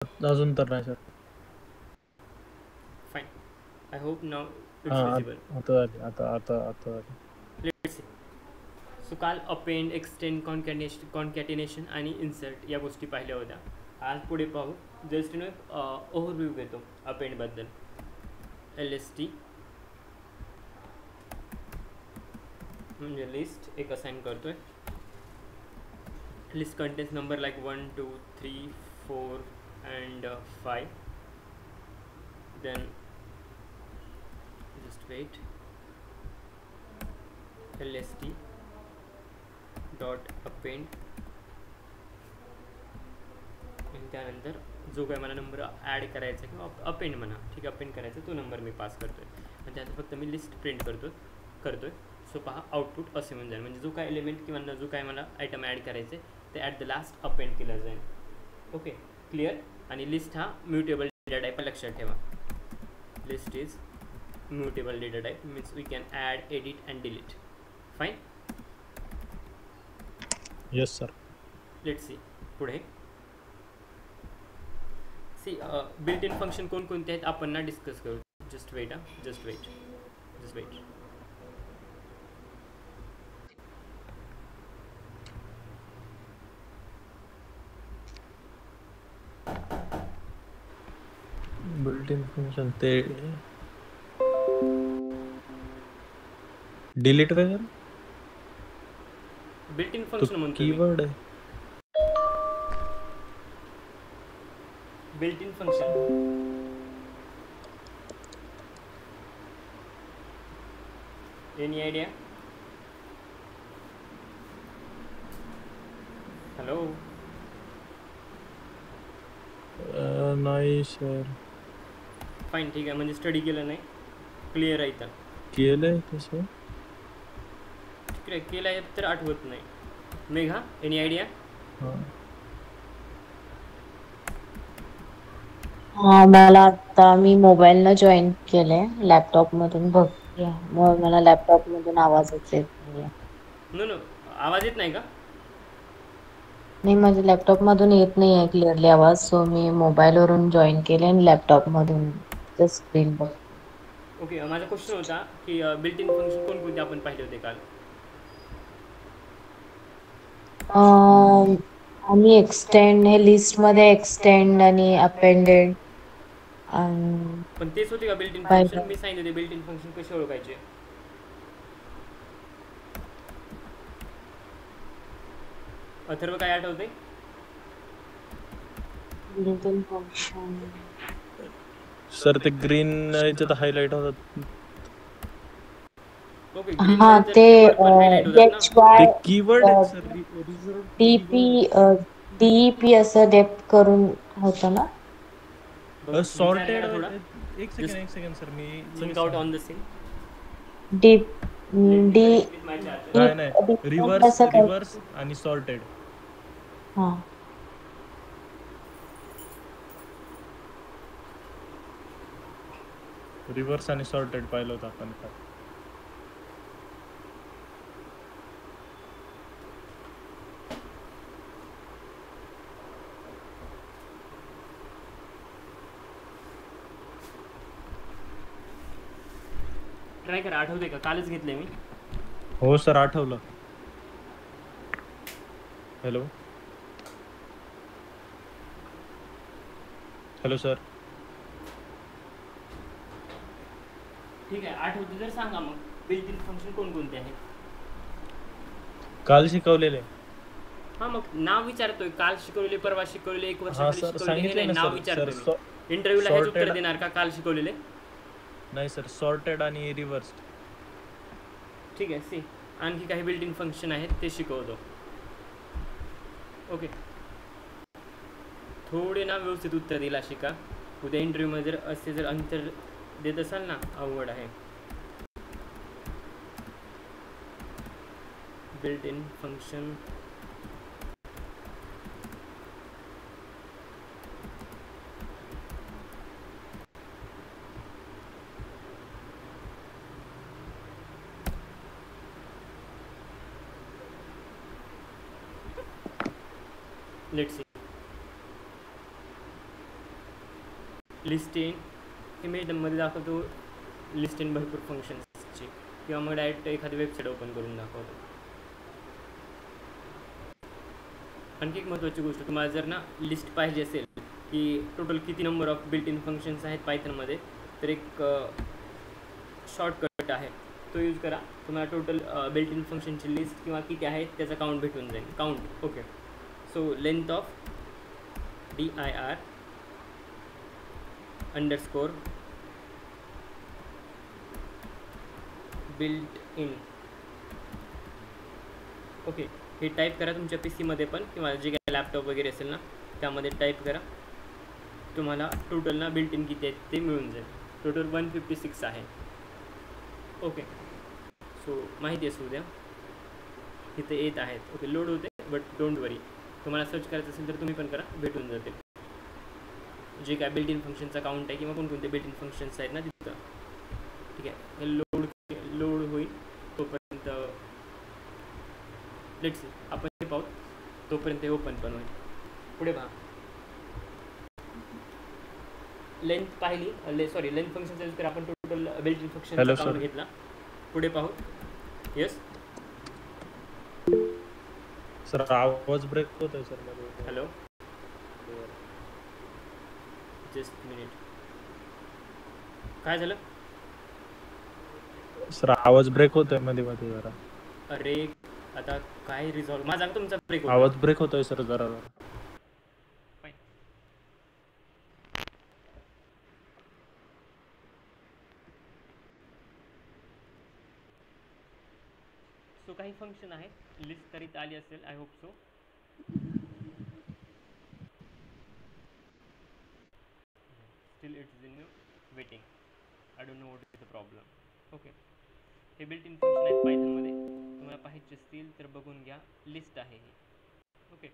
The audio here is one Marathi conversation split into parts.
अजून तर नाही sir. Fine. I hope now it's हां विजिबल. आता झाली. आता झाली. Let's see. सो काल अपेंड, एक्सटेंड, कॉन्कॅटिनेशन आणि इन्सर्ट या गोष्टी पाहिल्या होत्या. आज पुढे पाहू. जस्ट एक ओव्हरव्ह्यू घेतो अपेंडबद्दल. LST म्हणजे लिस्ट एक असाइन करतोय. List contains number like 1 2 3 4 and 5. Then just wait. LST dot append आणि त्यानंतर जो काय मला नंबर ॲड करायचा किंवा अपेंड म्हणा, ठीक आहे, अपेंड करायचा तो नंबर मी पास करतो आहे आणि त्यानंतर फक्त मी लिस्ट प्रिंट करतोय. सो पहा आउटपुट असे म्हणून जाईल. म्हणजे जो काय एलिमेंट किंवा जो काय मला आयटम ॲड करायचं आहे ते ॲट द लास्ट अपेंड केला जाईल. Okay, clear. आणि लिस्ट हा म्युटेबल डेटा टाईप लक्षात ठेवा. List is mutable data type means we can add, edit and delete. Fine. Yes sir. Let's see पुढे. सी बिल्ट इन फंक्शन कोणकोणते आहेत आपण ना डिस्कस करू. Just wait. Built in function ते डिलीट वगैरे बिल्ट इन तो फंक्शन म्हणतो मी. कीवर्ड आहे. Built in function. Any idea? Hello. नाही सर. फाईन, ठीक आहे. म्हणजे स्टडी केलं नाही. क्लिअर आहे. तर केलंय तसं. केलं आहे तर आठवत नाही. Megha, any idea? मला आता मी मोबाईलनं जॉईन केलंय, लॅपटॉपमधून बघते. मग मला लॅपटॉपमधून आवाजच येत नाहीये. नो, आवाज येत नाही का? नाही, माझ्या लॅपटॉपमधून येत नाहीये क्लिअरली आवाज, सो मी मोबाईलवरून जॉईन केले आणि लॅपटॉपमधून स्क्रीन बघते. ओके, माझा क्वेश्चन होता की बिल्ट इन फंक्शन कोणकोणते आपण पाहिले होते काल? आम्ही एक्सटेंड, हे लिस्टमध्ये एक्सटेंड आणि अपेंडेड पण तेच होते का बिल्ट इन फंक्शन? पाहिलं. मी सांगितले होते बिल्ट इन फंक्शन कसे ओळखायचे. अथर्व काय आठवते? बिल्ट इन फंक्शन सर ते ग्रीन याच्यात हायलाइट होतात. ओके, हा, ग्रीनमध्ये तर ते कीवर्ड पण हायलाइट होतात ना. ते HY कीवर्ड आहेत sir. Reserve DP keyword. DEP असं डेप्थ करून होतं ना. बघू, विचार सॉर्टेड. करा थोडा. एक सेकंड सर, मी थिंक लगेच आउट सांगतो. On the scene. Deep let me disconnect with my charger. Deep नाही डीप रिव्हर्स असं काय. आणि सॉर्टेड. हा, रिव्हर्स आणि सॉर्टेड पाहिलं होतं आपण काय. ट्राय करा, आठवते का? कालच घेतले मी. हो सर, आठवलं. Hello sir. ठीक आहे, आठवते तर सांगा मग. बिल्ट इन फंक्शन कोणकोणते आहेत? काल शिकवलेले. हां, मग नाव विचारतोय. काल शिकवलेले, परवा शिकवलेले, 1 वर्षाखाली सर शिकवलेले, हे सांगितले नाही, ना नाव सर. विचारतोय सर मी. इंटरव्ह्यूला हेच उत्तर सॉर्टेड. देणार का काल शिकवलेले? नाही सर, सॉर्टेड आणि रिव्हर्स. ठीक आहे. सी, आणखी काही बिल्ट इन फंक्शन आहेत ते शिकवतो. ओके, थोडे ना व्यवस्थित उत्तर दिला शिका. उद्या इंटरव्ह्यूमध्ये जर असे जर अंतर देत असाल ना, अवघड आहे. Built in function let's see. List in इमेजमध्ये दाखवतो लिस्ट इन भरपूर फंक्शन्सची, किंवा मग डायरेक्ट एखादी वेबसाईट ओपन करून दाखवतो. आणखी एक महत्त्वाची गोष्ट, तुम्हाला जर ना लिस्ट पाहिजे असेल की टोटल किती number of built in functions आहेत पायथनमध्ये, तर एक शॉर्टकट आहे, तो यूज करा. तुम्हाला टोटल बिल्ट इन फंक्शनची लिस्ट किंवा किती आहेत त्याचा काउंट भेटून जाईल. Count okay. So length of dir underscore built in. Okay, हे टाईप करा तुमच्या PC मध्ये पण, किंवा जे काही लॅपटॉप वगैरे असेल ना त्यामध्ये टाईप करा. तुम्हाला टोटल ना बिल्ट इन किती आहेत ते मिळून जाईल. टोटल 156 आहे. ओके, सो माहिती असू द्या इथे येत आहेत. ओके, लोड होते, बट डोंट वरी. तुम्हाला सर्च करायचं असेल तर तुम्ही पण करा, भेटून जातील जे काय बिल्ट इन फंक्शनचा काउंट आहे किंवा कोणकोणते बिल्ट इन फंक्शन्स आहेत ना तिथं. ठीक आहे, हे लोड होईल तोपर्यंत लेट्स सी आपण हे पाहू, तोपर्यंत हे ओपन पण होईल. पुढे पहा, लेंथ पाहिली, सॉरी लेंथ फंक्शनचा यूज करा आपण टोटल बिल्ट इन फंक्शनचा काउंट घेतला. पुढे पाहू. येस सर, आवाज ब्रेक होत आहे सर मध्ये. Hello, just minute. काय झालं सर? आवाज ब्रेक होत आहे मध्ये मध्ये जरा. अरे आता काय रिझॉल्व माझा तुमचा ब्रेक होता. आवाज ब्रेक होतोय सर जरा. सो काही फंक्शन आहे, लिस्ट करीत आली असेल, I hope so. Steel it's in waiting. I don't know what is the problem. Okay, हे बिल्ट इन फंक्शन आहेत पायथनमध्ये. तुम्हाला पाहिजे असतील तर बघून घ्या. लिस्ट आहे ही. ओके,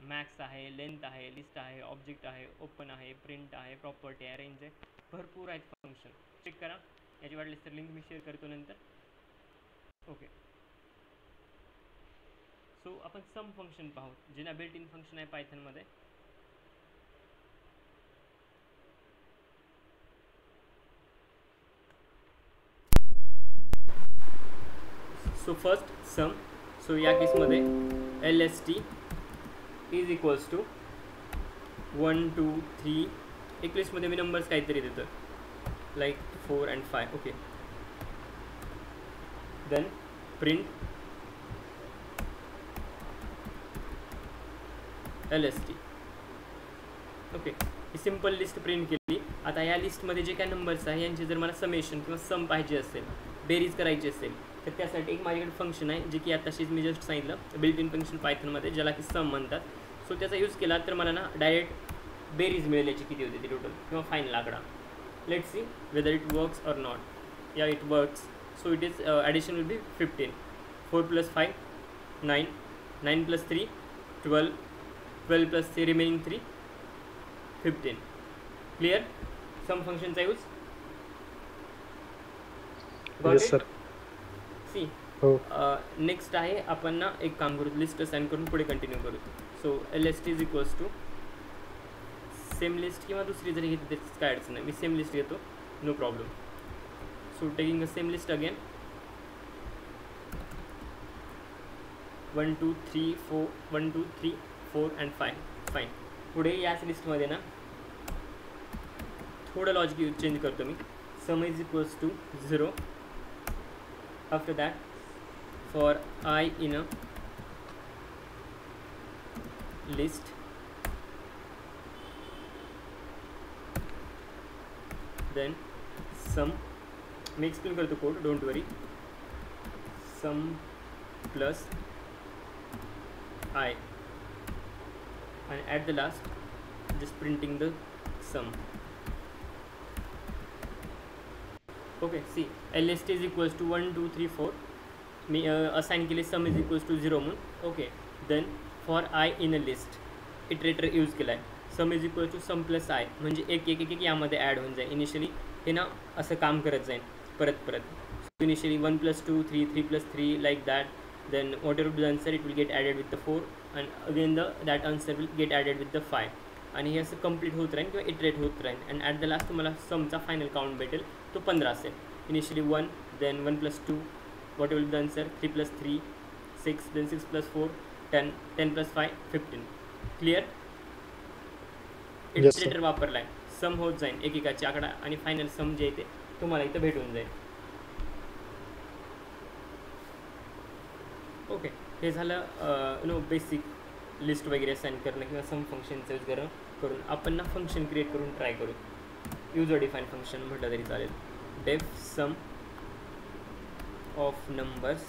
मॅक्स आहे, लेंथ आहे, लिस्ट आहे, ऑब्जेक्ट आहे, ओपन आहे, प्रिंट आहे, प्रॉपर्टी आहे, रेंज आहे, भरपूर आहेत फंक्शन. चेक करा. याची वाटलीस तर लिंक मी शेअर करतो नंतर. ओके, सो आपण सम फंक्शन पाहू, जे ना बिल्ट इन फंक्शन आहे पायथनमध्ये. सो फर्स्ट सम. सो या केसमध्ये LST इज इक्वल्स टू 1 2 3. एक लिस्टमध्ये मी नंबर्स काहीतरी देतो, like 4 and 5. Okay, then print LST. Okay, ही सिम्पल लिस्ट प्रिंट केली. आता या लिस्टमध्ये जे काय नंबर्स आहे यांचे जर मला समेशन किंवा सम पाहिजे असेल, बेरीज करायची असेल, तर त्यासाठी एक माझ्याकडे फंक्शन आहे जे की आताशीच मी जस्ट सांगितलं, बिल्ट इन फंक्शन पायथनमध्ये, ज्याला की सम म्हणतात. सो त्याचा यूज केला तर मला ना डायरेक्ट बेरीज मिळेल याची किती होते ती टोटल, किंवा फायनल आकडा. Let's see whether it works और नॉट. या it works. So it is addition will be 15. 4 + 5 9. 9 + 3 12. 12 + 3 remaining 3 15. Clear सम फंक्शनचा यूज. Yes sir. सी हो. नेक्स्ट आहे, आपण ना एक काम करू, लिस्ट असाइन करून पुढे कंटिन्यू करू. So LST is equals to same list, किंवा दुसरी जरी घेतली त्याची काय अडचण नाही. मी सेम लिस्ट घेतो, no problem. So taking a same list again 1 2 3 4 1 2 3 4 and 5. फाईन. पुढे याच लिस्टमध्ये ना थोडं लॉजिक चेंज करतो मी. Sum is equals to 0. After that for I in a list then sum. मी एक्सप्लेन करतो code, don't worry. Sum plus I and at the last just printing the sum. Okay, see LST is equals to 1 2 3 4. मी असाइन केले सम इज इक्वल्स टू 0 म्हणून. Okay, then for I in a list iterator use केला आहे. Sum is equal to sum plus I, म्हणजे एक एक एक एक यामध्ये ॲड होऊन जाईल. इनिशियली हे ना असं काम करत जाईल परत परत. Initially 1 + 2 3 3 + 3 like that. then whatever the answer, it will get added with the 4, and again that answer will get added with the 5. आणि हे असं कंप्लीट होत राहील किंवा इटरेट होत राहील अँड ॲट द लास्ट तुम्हाला समचा फायनल काउंट भेटेल तो 15 असेल. Initially 1, then 1 + 2, what will be the answer? 3 + 3 6, then 6 + 4 10, 10 + 5 15. Clear? Yes, sir. Iterator वापरला आहे. सम होत जाईल एकेकाची आकडा आणि फायनल सम जे आहे ते तुम्हाला इथं भेटून जाईल. ओके, हे झालं बेसिक लिस्ट वगैरे असाइन करणं किंवा सम फंक्शनचं यूज करून आपण ना फंक्शन क्रिएट करून ट्राय करू. यूजर डिफाईन फंक्शन म्हटलं तरी चालेल. डेफ सम ऑफ नंबर्स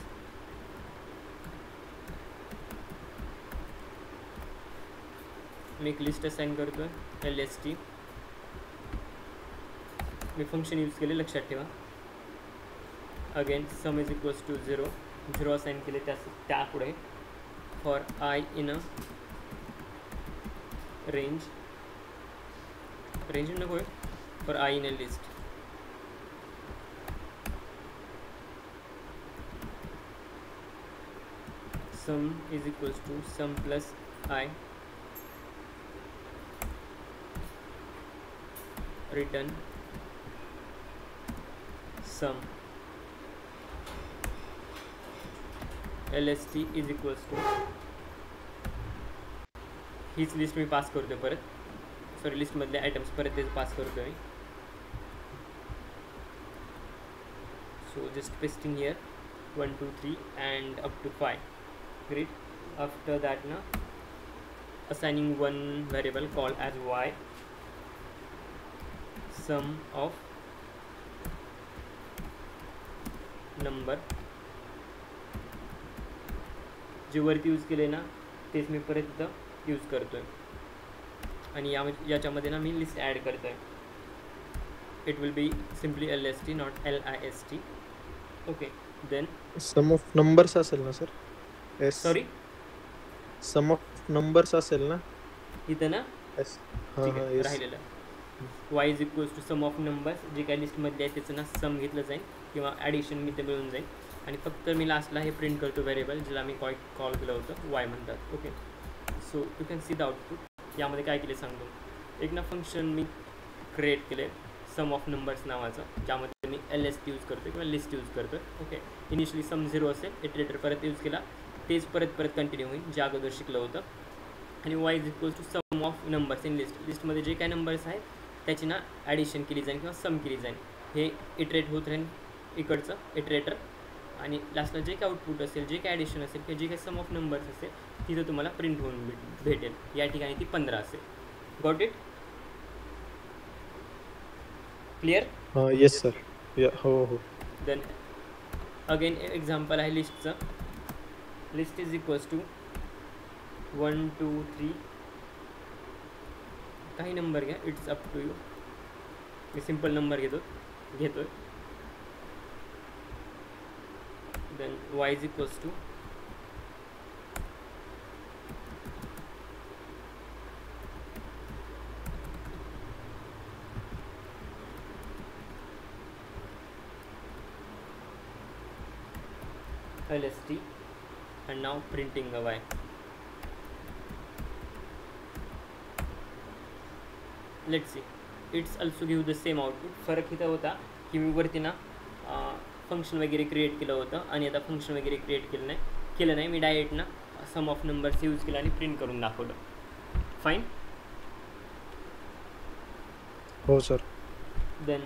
मी एक लिस्ट असाइन करतो आहे LST. मी फंक्शन यूज केले, लक्षात ठेवा. Again sum is equals to 0 0 assign केले त्यापुढे for I in a range नको आहे, for I in a list. Sum is equals to sum plus I return sum. LST is equals to हीच लिस्ट मी पास करतो परत, सॉरी लिस्टमधले आयटम्स परत तेच पास करतो मी. So just pasting here 1 2 3 and up to 5. Great. After that ना assigning one variable called as y, sum of number. जे वरती यूज केले ना तेच मी परत इथं यूज करतो आहे आणि याच्यामध्ये ना मी लिस्ट ॲड करतो आहे. It will be simply LST not LIST. Okay, then sum of numbers असेल ना sir? Sorry, sum of numbers असेल ना इथं ना एस? ठीक आहे, राहिलेलं y is equals to sum of numbers. जे काही लिस्टमध्ये आहे त्याचं ना सम घेतलं जाईल किंवा ॲडिशन मी ते मिळून जाईल आणि फक्त मी लास्टला हे प्रिंट करतो व्हेरिएबल ज्याला मी कॉल केलं होतं y म्हणतात. Okay, so you can see the output. यामध्ये काय केले सांगतो. एक ना फंक्शन मी क्रिएट केले सम ऑफ नंबर्स नावाचं, ज्यामध्ये मी LST यूज करतो किंवा लिस्ट यूज करतो. ओके, इनिशियली सम 0 असेल, इटरेटर परत यूज केला, तेच परत कंटिन्यू होईल जे अगोदर शिकलं होतं. आणि y is equals to sum of numbers in list. लिस्टमध्ये जे काही नंबर्स आहेत त्याची ना ॲडिशन केली जाईल किंवा सम केली जाईल. हे इटरेट होत राहील इकडचं इटरेटर आणि लास्टला जे काही आउटपुट असेल, जे काही ॲडिशन असेल किंवा जे काही सम ऑफ नंबर्स असेल तिथं तुम्हाला प्रिंट होऊन भेटेल. या ठिकाणी ती 15 असेल. Got it? Clear? Yes sir. हो. देन अगेन एक्झाम्पल आहे लिस्टचं. लिस्ट इज इक्वल्स टू 1 2 3 काही नंबर घ्या, इट्स अप टू यू. मी सिम्पल नंबर घेतोय. Then y is equals to LST and now printing a y. Let's see, it's also give the same output. फरक इथं होता की मी वरती ना फंक्शन वगैरे क्रिएट केलं होतं आणि आता फंक्शन वगैरे क्रिएट केलं नाही. मी डायरेक्ट ना सम ऑफ नंबर्स यूज केला आणि प्रिंट करून दाखवलं. फाईन. हो सर. देन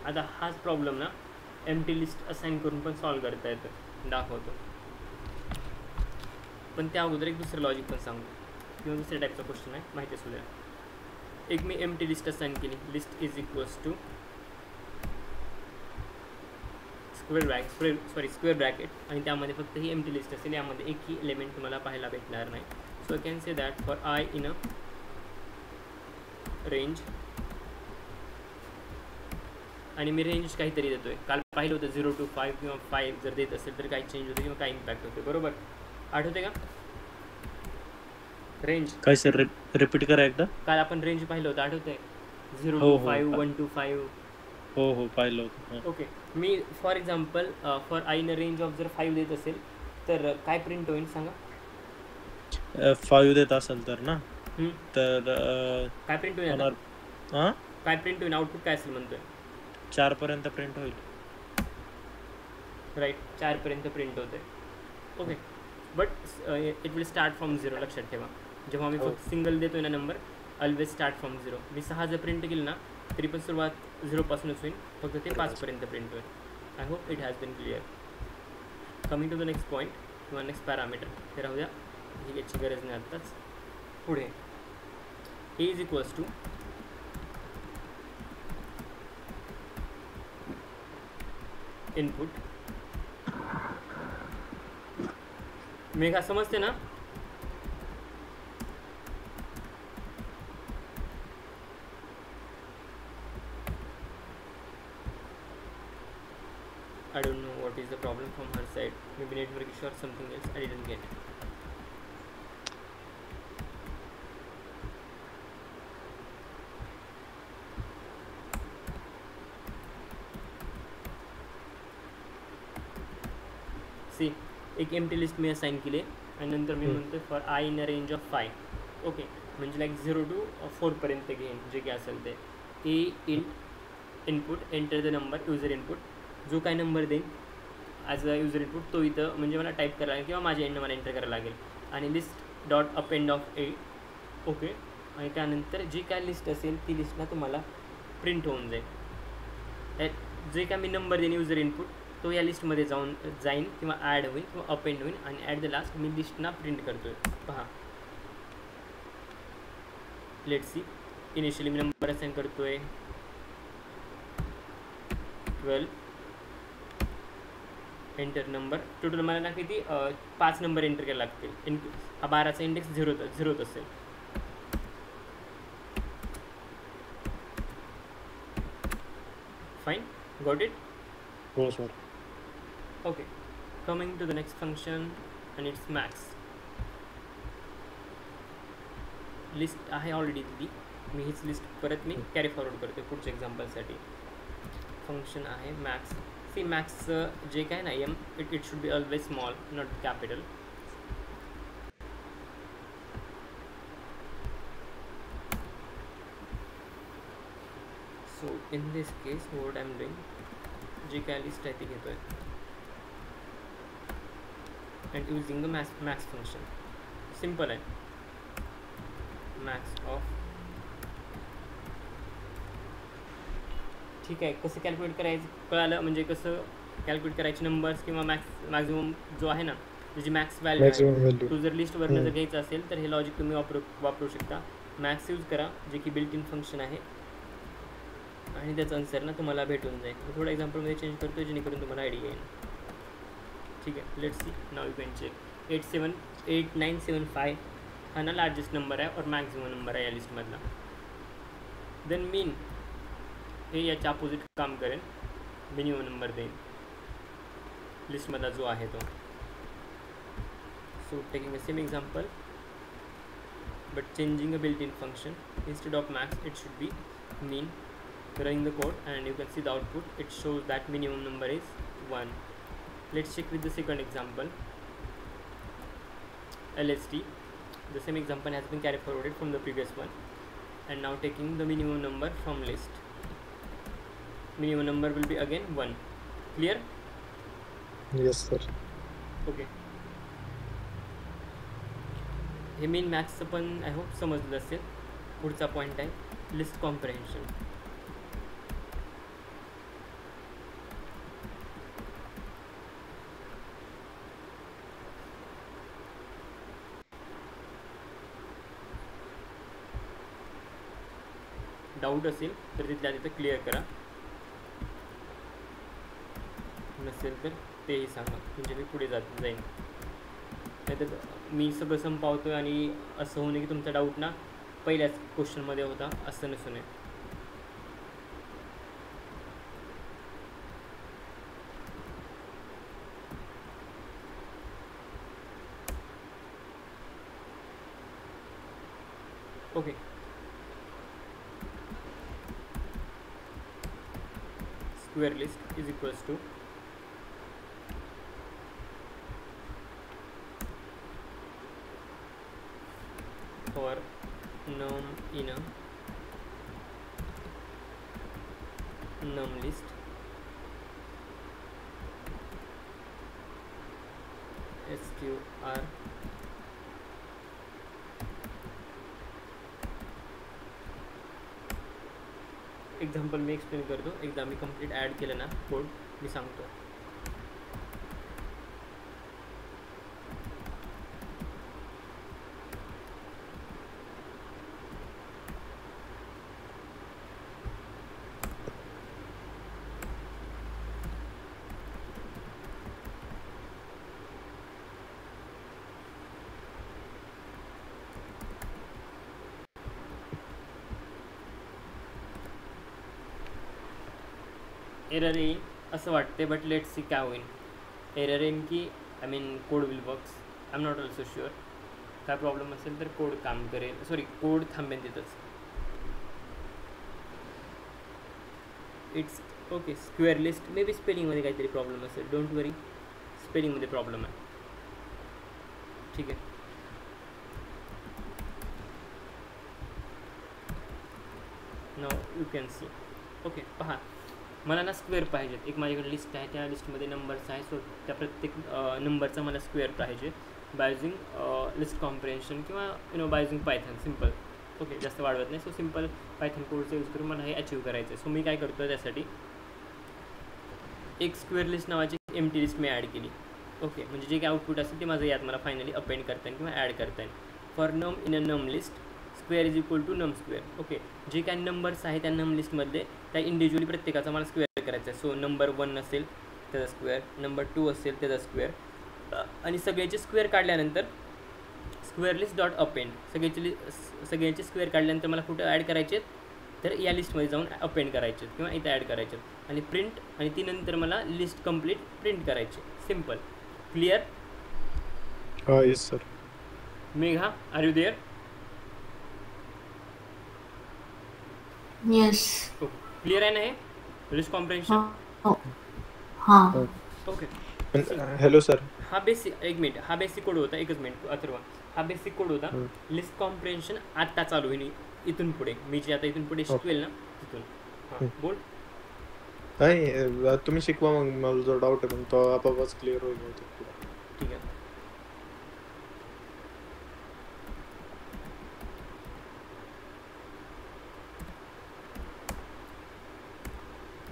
आता हाच प्रॉब्लेम ना एम्प्टी लिस्ट असाइन करून पण सॉल्व करता येतं, दाखवतो. पण त्या अगोदर एक दुसरं लॉजिक पण सांगतो किंवा दुसऱ्या टाईपचा क्वेश्चन आहे, माहिती असू द्या. एक मी एम्प्टी लिस्ट असाइन केली. List is equals to square bracket आणि त्यामध्ये फक्त ही एम्प्टी लिस्ट असेल. यामध्ये एकही एलिमेंट तुम्हाला पाहायला भेटणार नाही. So can say that for I in a range, आणि मी रेंज काहीतरी देतो आहे. काल पाहिलं होतं 0 to 5 किंवा 5 जर देत असेल तर काही चेंज होते किंवा काय इम्पॅक्ट होते, बरोबर? आठवते का रेंज? काय सर, रिपीट करा एकदा. काल आपण रेंज पाहिलं होतं, आठवतंय? 0 हो, to हो. 5 1 to 5. हो पाहिलं होतं. Okay, me for example for I in range of जर 5 देत असेल तर काय प्रिंट होईल सांगा? 5 देत असेल तर ना तर काय प्रिंट होईल आता? होणार हां काय प्रिंट होईल? आउटपुट काय असेल म्हणतोय? 4 पर्यंत प्रिंट होईल. राईट, 4 पर्यंत प्रिंट होते. Okay, but it will start from 0. लक्षात ठेवा, जेव्हा मी हो. फक्त सिंगल देतोय ना नंबर, ऑलवेज स्टार्ट फ्रॉम 0. मी 6 जर प्रिंट केलं ना तरी पण सुरुवात 0 पासूनच होईल, फक्त ते 5 पर्यंत प्रिंट होईल. I hope it has been clear. Coming to the next point किंवा नेक्स्ट पॅरामीटर, हे राहू द्या, ही याची गरज नाही आत्ताच. पुढे a is equals to input. Megha समजते ना? I don't know what is the problem from her side. Maybe network issue or something else I didn't get. See, एक एम्प्टी लिस्ट मी असाइन केली आणि नंतर मी म्हणतो for I in a range of 5. Okay, म्हणजे लाईक 0 to 4 पर्यंत घेईन जे काय असेल ते. A input enter the number, user input, जो काय नंबर देईन ॲज अ युजर इनपुट तो इथं म्हणजे मला टाईप करायला लागेल किंवा माझ्या एंडनं मला एंटर करायला लागेल. आणि list dot up end of A. Okay, आणि त्यानंतर जी काय लिस्ट असेल ती लिस्टला तुम्हाला प्रिंट होऊन जाईल. जे काय मी नंबर देईन युजर इनपुट तो या लिस्टमध्ये जाईन किंवा ॲड होईल किंवा अप एंड होईल, आणि ॲट द लास्ट मी लिस्टना प्रिंट करतो आहे. पहा, लेट्स सी. इनिशियली मी नंबर असाइन करतो आहे 12. Enter number. टोटल मला ना किती 5 नंबर एंटर करायला लागतील. हा 12चा इंडेक्स 0च असेल. Fine, got it? हो sir. Okay, coming to the next function आणि इट्स मॅक्स. लिस्ट आहे ऑलरेडी दिली, मी हीच लिस्ट परत मी कॅरी फॉरवर्ड करते पुढच्या एक्झाम्पलसाठी. फंक्शन आहे मॅक्स. सी, मॅक्सचं जे काय ना it should be always small, not capital. So in this case what I am doing, जे काय लिस्ट आहे ती घेतो आहे and using the max function. Simple आहे. मॅक्स ऑफ, ठीक आहे. कसं कॅल्क्युलेट करायचं कळालं, म्हणजे कसं कॅल्क्युलेट करायचे नंबर्स किंवा मॅक्सिमम जो आहे ना त्याची मॅक्स व्हॅल्यू आहे. तो जर लिस्टवरनं जर घ्यायचं असेल तर हे लॉजिक तुम्ही वापरू शकता. मॅक्स यूज करा, जे की बिल्ट इन फंक्शन आहे, आणि त्याचं आन्सर ना तुम्हाला भेटून जाईल. मी थोडं एक्झाम्पलमध्ये चेंज करतो जेणेकरून तुम्हाला आयडिया येईल. ठीक आहे, let's see. Now you can check. 8975 हा ना लार्जेस्ट नंबर आहे और मॅक्झिमम नंबर आहे या लिस्टमधला. देन मीन हे याच्या अपोजिट काम करेल, मिनिमम नंबर देईन लिस्टमधला जो आहे तो. So taking a same example but changing a built in function, instead of max it should be mean. Running the code and you can see the output, it shows that minimum number is 1. Let's check with the second example, LST. The same example has been carried forwarded from the previous one, and now taking the minimum number from list. Minimum number will be again 1. Clear? Yes sir. Okay. हे मेन मॅथ्सचं पण आय होप समजलं असेल. पुढचा पॉईंट आहे लिस्ट कॉम्प्रेहेन्शन. डाऊट असेल तर तिथल्या तिथं क्लिअर करा, नसेल तर तेही सांगा, म्हणजे मी पुढे जाईन. नाहीतर मी सगळं संपावतो आहे आणि असं होऊ नये की तुमचा डाऊट ना पहिल्याच क्वेश्चनमध्ये होता, असं नसू नये. Okay, square list is equals to for in a num list sqr example me explain करतो. एकदा मी कंप्लीट ॲड केलं ना कोड मी सांगतो. एरर येईल असं वाटते, बट लेट सी काय होईल. एरर येईन की I mean code will works, I am not also sure. काय प्रॉब्लेम असेल तर कोड काम करेल, सॉरी कोड थांबेल तिथंच. It's okay. Square list may be स्पेलिंगमध्ये काहीतरी प्रॉब्लेम असेल, डोंट वरी. स्पेलिंगमध्ये प्रॉब्लेम आहे, ठीक आहे. Now you can see. Okay पहा, मला ना स्क्वेअर पाहिजेत. एक माझ्याकडे लिस्ट आहे, त्या लिस्टमध्ये नंबर्स आहे. सो त्या प्रत्येक नंबरचा मला स्क्वेअर पाहिजे बाय युजिंग लिस्ट कॉम्प्रेन्शन किंवा by using Python simple. Okay, जास्त वाढवत नाही. सो सिम्पल पायथन कोडचा यूज करून मला हे अचीव करायचं आहे. सो मी काय करतो, त्यासाठी एक स्क्वेअर लिस्ट नावाची एम्प्टी लिस्ट मी ॲड केली. ओके, म्हणजे जे काय आउटपुट असेल ते माझं यात मला फायनली अपेंड करता येईल किंवा ॲड करता येईल. फॉर नम in a num list square is equal to num square. Okay, जे काय नंबर्स आहे त्या नम लिस्टमधले त्या इंडिव्हिज्युअली प्रत्येकाचा मला स्क्वेअर करायचा आहे. सो नंबर 1 असेल त्याचा स्क्वेअर, नंबर 2 असेल त्याचा स्क्वेअर, आणि सगळ्याचे स्क्वेअर काढल्यानंतर स्क्वेअर लिस्ट डॉट अपेंड. सगळ्याचे स्क्वेअर काढल्यानंतर मला कुठं ॲड करायचे तर या लिस्टमध्ये जाऊन अपेंड करायचे किंवा इथं ॲड करायचे आणि प्रिंट, आणि ती नंतर मला लिस्ट कंप्लीट प्रिंट करायची. Simple. Clear? Yes sir. Megha, are you there? Yes. Clear आहे ना हे लिस्ट कॉम्प्रेन्शन? हां. ओके. Hello sir. हा बेसिक, एक मिनिट, हा बेसिक कोड होता. एकच मिनिट अथर्व, हा बेसिक कोड होता. लिस्ट कॉम्प्रेन्शन आत्ता चालू होईल इथून पुढे. मी जे आता इथून पुढे शिकवेल ना तिथून. हां बोल. नाही तुम्ही शिकवा, मग मला जो डाऊट आहे मग तो आपोआपच क्लिअर होईल. ठीक आहे.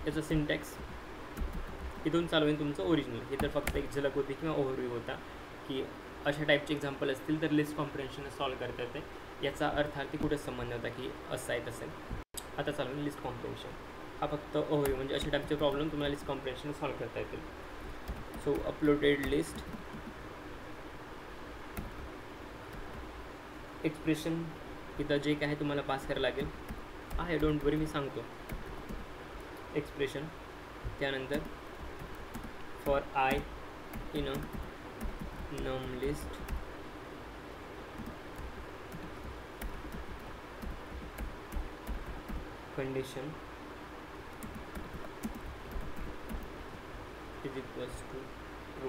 याचा सिंटॅक्स इथून चालू आहे तुमचं ओरिजिनल. हे तर फक्त एक झलक होती किंवा ओव्हरव्ह्यू होता की अशा टाईपचे एक्झाम्पल असतील तर लिस्ट कॉम्प्रेन्शन सॉल्व करता येते. याचा अर्थार्थी कुठेच संबंध होता की असं आहे तसं आहे. आता चालू आहे लिस्ट कॉम्प्रेन्शन. हा फक्त ओव्हरव्ह्यू, म्हणजे अशा टाईपचे प्रॉब्लेम तुम्हाला लिस्ट कॉम्प्रेन्शन सॉल्व करता येतील. सो अपलोडेड लिस्ट एक्सप्रेशन इथं जे काय आहे तुम्हाला पास करायला लागेल आहे. डोंट वरी, मी सांगतो. एक्सप्रेशन, त्यानंतर for I in a num list condition is equals to true.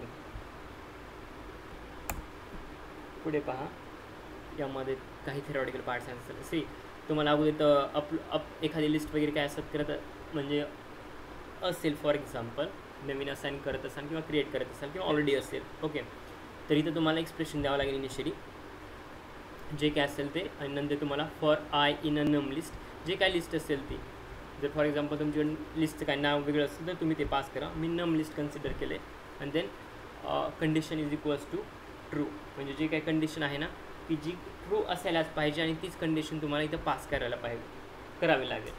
पुढे पहा, यामध्ये काही थेरॉटिकल पार्ट्स असतात. सी तुम्हाला अगोदर एखादी लिस्ट वगैरे काय असतात करत, म्हणजे असेल फॉर एक्झाम्पल नवीन असाइन करत असाल किंवा क्रिएट करत असाल किंवा ऑलरेडी असेल. ओके, तर इथं तुम्हाला एक्सप्रेशन द्यावं लागेल इनिशियली जे काय असेल ते, आणि नंतर तुम्हाला for I in a num list जे काय लिस्ट असेल ती. जर फॉर एक्झाम्पल तुमच्या लिस्टचं काय नाव वेगळं असेल तर तुम्ही ते पास करा. मी नम लिस्ट कन्सिडर केले. आणि then condition is equals to true, म्हणजे जे काही कंडिशन आहे ना ती जी ट्रू असायलाच पाहिजे आणि तीच कंडिशन तुम्हाला इथं पास करावी लागेल.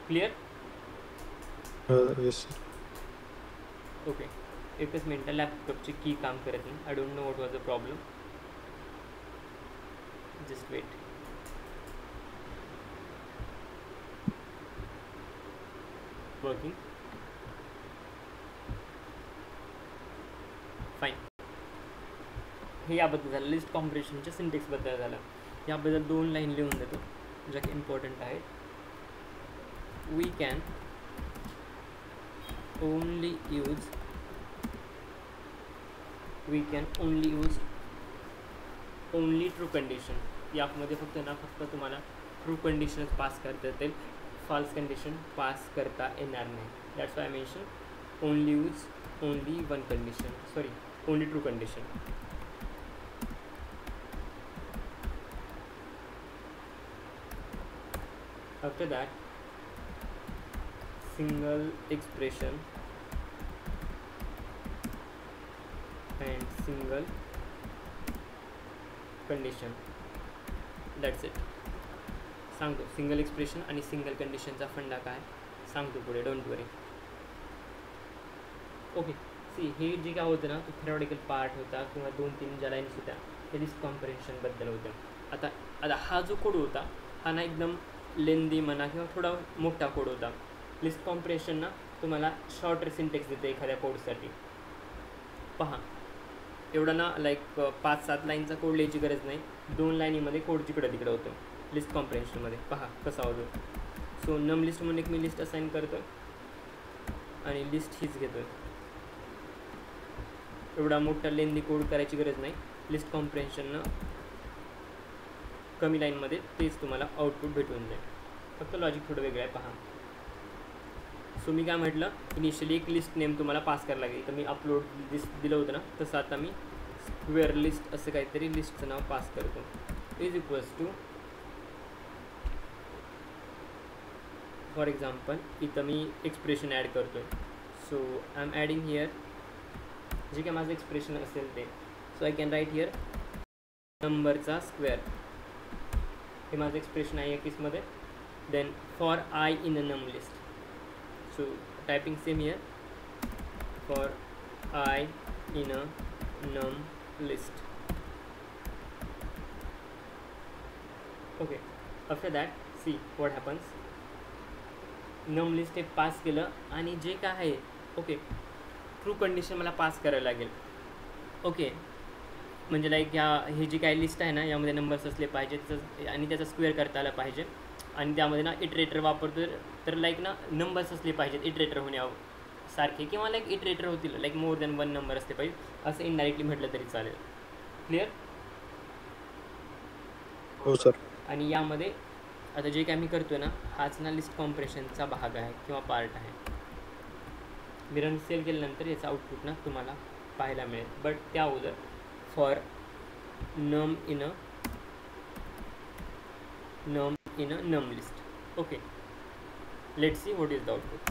क्लिअर? येस. ओके, एकच मिनटं, लॅपटॉपची की काम करत नाही. I don't know what was the problem. Just wait. Working fine. हे याबद्दल झालं, लिस्ट कॉम्प्रेशनच्या सिंटेक्सबद्दल झालं. याबद्दल 2 लाईन लिहून देतो ज्या की इम्पॉर्टंट आहेत. We can only use only true condition. यामध्ये फक्त तुम्हाला ट्रू कंडिशन्स पास करता येतील, फॉल्स कंडिशन पास करता येणार नाही. That's why I mention only use only one condition, sorry only true condition. After that, single expression and single condition. That's it. सांगतो सिंगल एक्सप्रेशन आणि सिंगल कंडिशनचा फंडा काय सांगतो पुढे, डोंट वरी. ओके सी, हे जे काय होतं ना, तो थेरॉटिकल पार्ट होता किंवा 2-3 ज्या लाईन्स होत्या ते लिस्ट कॉम्प्रेन्शनबद्दल होतं. आता आता हा जो कोड होता हा ना एकदम लेंदी म्हणा किंवा थोडा मोठा कोड होता. लिस्ट कॉम्प्रेशन ना तुम्हाला शॉर्टर सिंटेक्स देते एखाद्या कोडसाठी. पहा एवढा ना लाईक 5-7 लाईनचा कोड लिहायची गरज नाही, 2 लाईनीमध्ये कोड जिकडं तिकडं होतं लिस्ट कॉम्प्रेन्शनमध्ये. पहा कसा होतो. सो नम लिस्ट म्हणून एक मी लिस्ट असाईन करतो आणि लिस्ट हीच घेतो. एवढा मोठा लेंदी कोड करायची गरज नाही. लिस्ट कॉम्प्रेन्शननं कमी लाईनमध्ये तेच तुम्हाला आउटपुट भेटून जाईल. फक्त लॉजिक थोडं वेगळं आहे. पहा सो मी काय म्हटलं, इनिशियली एक लिस्ट नेम तुम्हाला पास करायला लागेल. तर मी अपलोड लिस्ट दिलं होतं ना, तसं आता मी स्क्वेअर लिस्ट असं काहीतरी लिस्टचं नाव पास करतो. Is equals to for example इथं मी एक्सप्रेशन ॲड करतो आहे. So I am adding here जे काय माझं एक्सप्रेशन असेल ते. So I can write here नंबरचा स्क्वेअर. हे माझं एक्सप्रेशन आहे या केसमध्ये. Then for I in a num list. So typing same here for I in a num list. Okay, after that see what happens. num list हे पास केलं आणि जे काय आहे ओके ट्रू कंडिशन मला पास करायला लागेल. ओके म्हणजे लाईक हे जी काय लिस्ट आहे ना यामध्ये नंबर्स असले पाहिजे त्याचं आणि त्याचा स्क्वेअर करता आला पाहिजे. आणि त्यामध्ये ना इटरेटर वापरतो तर लाईक ना नंबर्स असले पाहिजेत इटरेटर होण्यासारखे किंवा लाईक इटरेटर होतील लाईक मोर दॅन 1 नंबर असले पाहिजे असं इनडायरेक्टली म्हटलं तरी चालेल. क्लिअर? हो सर. आणि यामध्ये आता जे काय मी करतो ना हाच ना लिस्ट कॉम्प्रेशनचा भाग आहे किंवा पार्ट आहे. मी रन सेल केल्यानंतर याचा आउटपुट ना तुम्हाला पाहायला मिळेल. बट त्या अगोदर फॉर नम in a num list. Okay, let's see what is the output.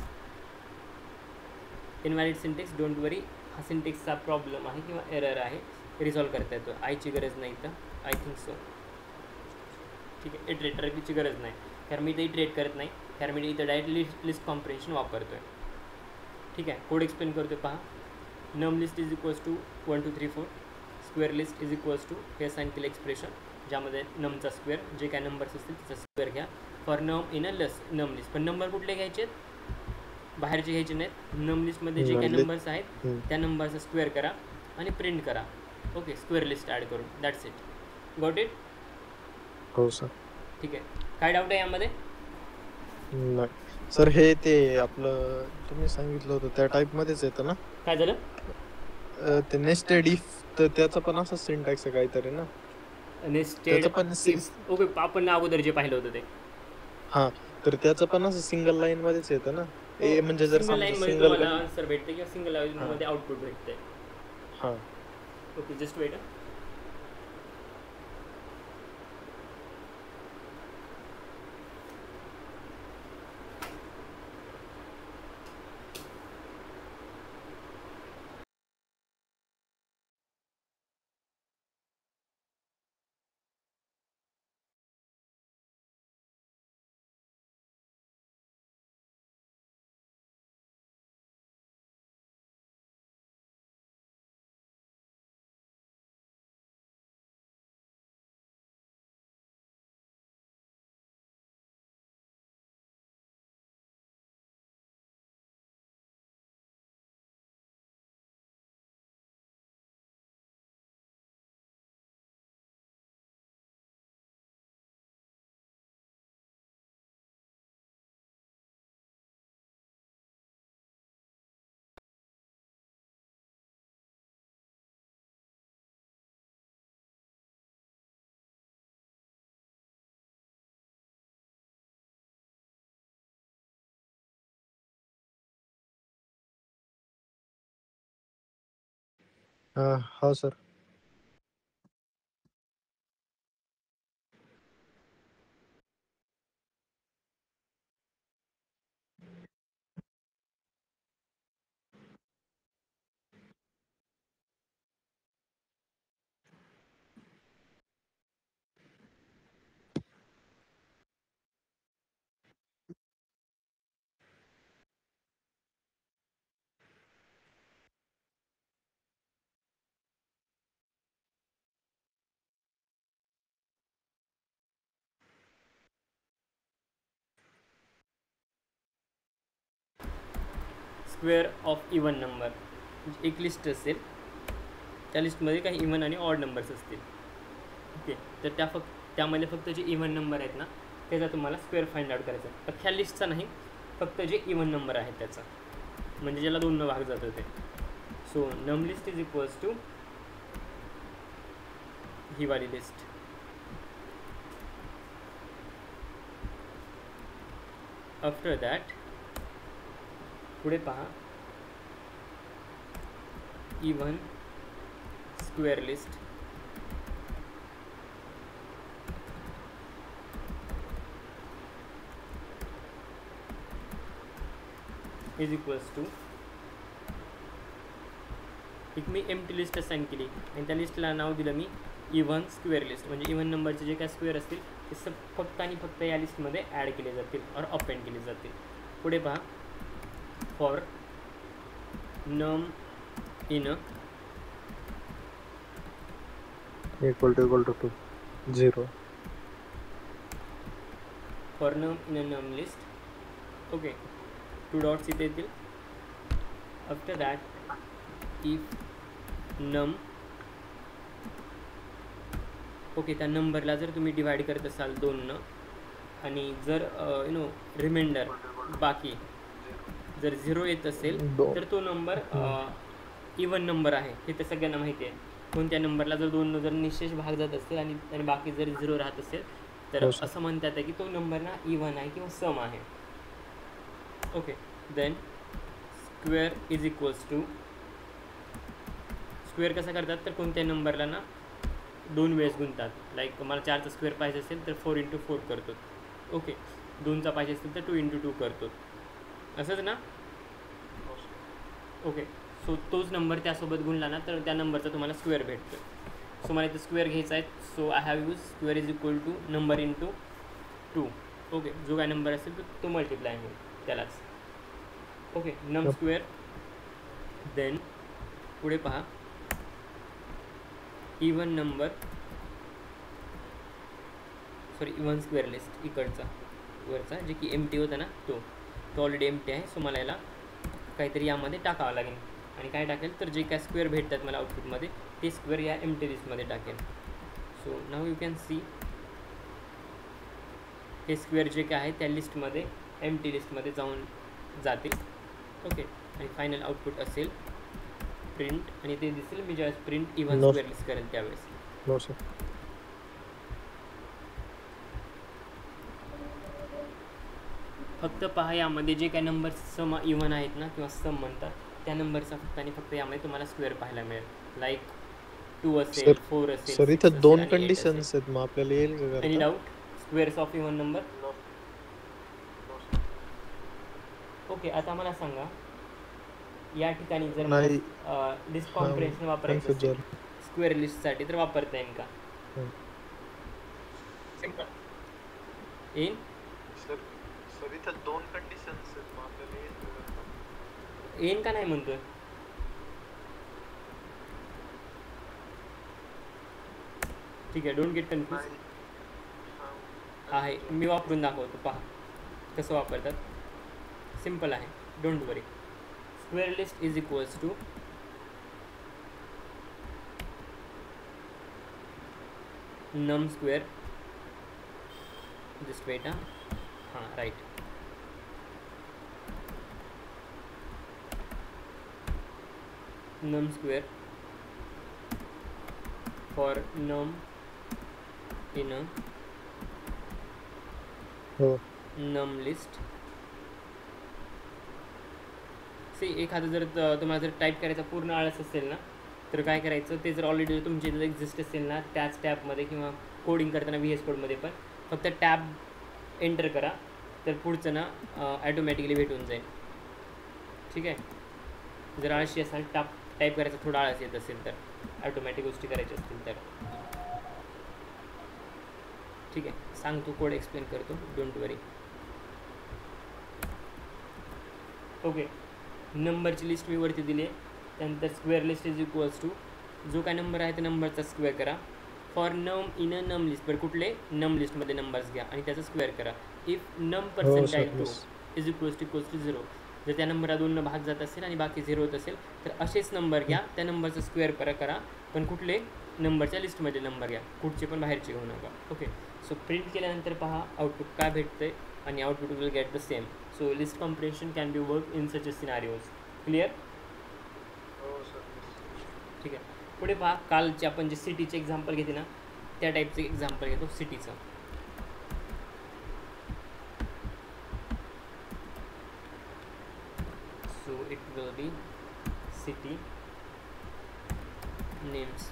Invalid syntax, don't worry, हा सिंटेक्सचा प्रॉब्लेम आहे किंवा एरर आहे, रिझॉल्व करता येतो. आयची गरज नाही तर आय थिंक सो. ठीक आहे, इटरेटरची गरज नाही कारण मी इथे इटरेट करत नाही कारण मी इथं डायरेक्ट लिस्ट कॉम्प्रेन्शन वापरतो आहे. ठीक आहे, कोड एक्सप्लेन करतो. पहा num list is equals to 1 2 3 4. Square list is equals to हे असाईन केलं एक्सप्रेशन ज्यामध्ये नमचा स्क्वेअर जे काय नंबर्स असतील त्याचा स्क्वेअर घ्या. फॉर नम इन अ नम लिस्ट. पण नंबर कुठले घ्यायचे आहेत, बाहेरचे घ्यायचे नाहीत. नम लिस्टमध्ये जे काही नंबर्स आहेत त्या नंबरचा स्क्वेअर करा आणि प्रिंट करा. ओके, स्क्वेअर लिस्ट ॲड करून. That's it. Got it? हो सर. ठीक आहे, काय डाऊट आहे यामध्ये? नाही सर. हे ते आपलं तुम्ही सांगितलं होतं त्या टाईपमध्येच येतं ना? काय झालं? ते नेस्टेड इफ तर त्याचं पण असं सिंटॅक्स आहे काहीतरी ना? नेस्टेड पण ओके, आपण अगोदर जे पाहिलं होतं ते. हां, तर त्याचं पण असं सिंगल लाईन मध्येच येतं ना? ए म्हणजे जर सिंगल लाईनमध्ये सिंगल तुम्हाला आन्सर भेटते किंवा सिंगल लाईनमध्ये आउटपुट भेटते. हां. Okay, just wait. हा sir. Square of even number, एक लिस्ट असेल, त्या लिस्टमध्ये काही इवन आणि ऑड नंबर्स असतील. ओके, तर त्यामध्ये फक्त जे इवन नंबर आहेत ना त्याचा तुम्हाला स्क्वेअर फाइंड आउट करायचा आहे. अख्ख्या लिस्टचा नाही, फक्त जे इवन नंबर आहेत त्याचा, म्हणजे ज्याला 2 भाग जात होते. So num list is equals to ही वाली लिस्ट. आफ्टर दॅट पुढे पहा, even square list is equals to, एक मी एम्प्टी लिस्ट असाइन केली आणि त्या लिस्टला नाव दिलं मी इवन स्क्वेअर लिस्ट. म्हणजे इवन नंबरचे जे काय स्क्वेअर असतील ते फक्त आणि फक्त या लिस्टमध्ये ॲड केले जातील और अपेंड केले जातील. पुढे पहा, फॉर नम इन इक्वल टू 0. फॉर नम इन नम लिस्ट. ओके, 2 डॉट्स इथे येतील. आफ्टर दॅट इफ नम, ओके, त्या नंबरला जर तुम्ही डिवाइड करत असाल 2 आणि जर रिमाइंडर बाकी जर 0 येत असेल तर तो नंबर इवन नंबर आहे, हे तर सगळ्यांना माहिती आहे. कोणत्या नंबरला जर 2 जर निशेष भाग जात असतील आणि बाकी जर 0 राहत असेल तर असं म्हणतात आहे की तो नंबर ना इवन आहे किंवा सम आहे. Okay, then square is equals to, square कसा करतात तर कोणत्या नंबरला ना 2 वेळेस गुणतात. लाईक मला 4चा स्क्वेअर पाहिजे असेल तर 4 × 4 करतो. ओके, 2चा पाहिजे असेल तर 2 × 2 करतो. असंच ना? ओके, सो तोच नंबर त्यासोबत गुणला ना तर त्या नंबरचा तुम्हाला स्क्वेअर भेटतो. सो मला इथे स्क्वेअर घ्यायचा आहे. So I have use square is equal to number × 2. Okay, जो काय नंबर असेल तो मल्टिप्लाय होईल त्यालाच. ओके, नम स्क्वेअर. देन पुढे पहा, even number, sorry even square list इकडचा वरचा जे की एम्प्टी होता ना तो ऑलरेडी एम्प्टी आहे. सो मला याला काहीतरी यामध्ये टाकावं लागेल आणि काय टाकेल तर जे काय स्क्वेअर भेटतात मला आउटपुटमध्ये ते स्क्वेअर या एम्प्टी लिस्टमध्ये टाकेल. So now you can see हे स्क्वेअर जे काय आहे त्या लिस्टमध्ये एम्प्टी लिस्टमध्ये जातील. ओके, आणि फायनल आउटपुट असेल प्रिंट, आणि ते दिसेल मी ज्यावेळेस प्रिंट इवन स्क्वेअर लिस्ट करेल त्यावेळेस. No sir. फक्त पहा, यामध्ये जे काही नंबर सम इवन आहेत ना किंवा सम म्हणतात त्या नंबरचा फक्त आणि फक्त यामध्ये तुम्हाला स्क्वेअर पाहायला मिळेल. लाईक 2 असेल, 4 असेल. सर इथं 2 कंडिशन्स आहेत, मग आपल्याला येईल का? Any doubt? Squares of even number. Okay, आता मला सांगा, या ठिकाणी जर लिस्ट कॉम्प्रिहेन्शन वापरायचं असेल स्क्वेअर लिस्टसाठी तर वापरता येईल का? येईल? सर इथं 2 कंडिशन्स आहेत, मग आपल्याला येईल का नाही म्हणतोय? ठीक आहे, डोंट गेट कन्फ्यूज. आहे, मी वापरून दाखवतो, पहा कसं वापरतात. सिम्पल आहे, don't worry. Square list is equals to num square, just wait. हां right, num square for num in a num list. See एखादं जर तुम्हाला जर टाईप करायचा पूर्ण आळस असेल ना तर काय करायचं, ते जर ऑलरेडी तुमच्या इथं एक्झिस्ट असेल ना त्याच टॅबमध्ये किंवा कोडिंग करताना VS कोडमध्ये पण फक्त टॅब एंटर करा, तर पुढचं ना ॲटोमॅटिकली भेटून जाईल. ठीक आहे. जर आळशी असाल, टाईप करायचा थोडा आळस येत असेल तर, ॲटोमॅटिक गोष्टी करायच्या असतील तर. ठीक आहे, सांगतो, कोड एक्सप्लेन करतो, डोंट वरी. ओके, नंबरची लिस्ट मी वरती दिली आहे. त्यानंतर square list is equals to जो काय नंबर आहे त्या नंबरचा स्क्वेअर करा. फॉर नम इन अ नम लिस्ट, बरं कुठले नम लिस्टमध्ये नंबर्स घ्या आणि त्याचा स्क्वेअर करा. If num percentile two is equals to 0, जर त्या नंबरला 2 भाग जात असेल आणि बाकी 0 होत असेल तर असेच नंबर घ्या, त्या नंबरचा स्क्वेअर करा, पण कुठले नंबरच्या लिस्टमध्ये नंबर घ्या, कुठचे पण बाहेरचे घेऊ नका. ओके, सो प्रिंट केल्यानंतर पहा आउटपुट काय भेटतंय आणि output will get the same. So list comprehension can be work in such a scenarios. Clear? ठीक आहे. पुढे पहा, कालचे आपण जे सिटीचे एक्झाम्पल घेते ना त्या टाईपचे एक्झाम्पल घेतो सिटीचं. So it will be city names.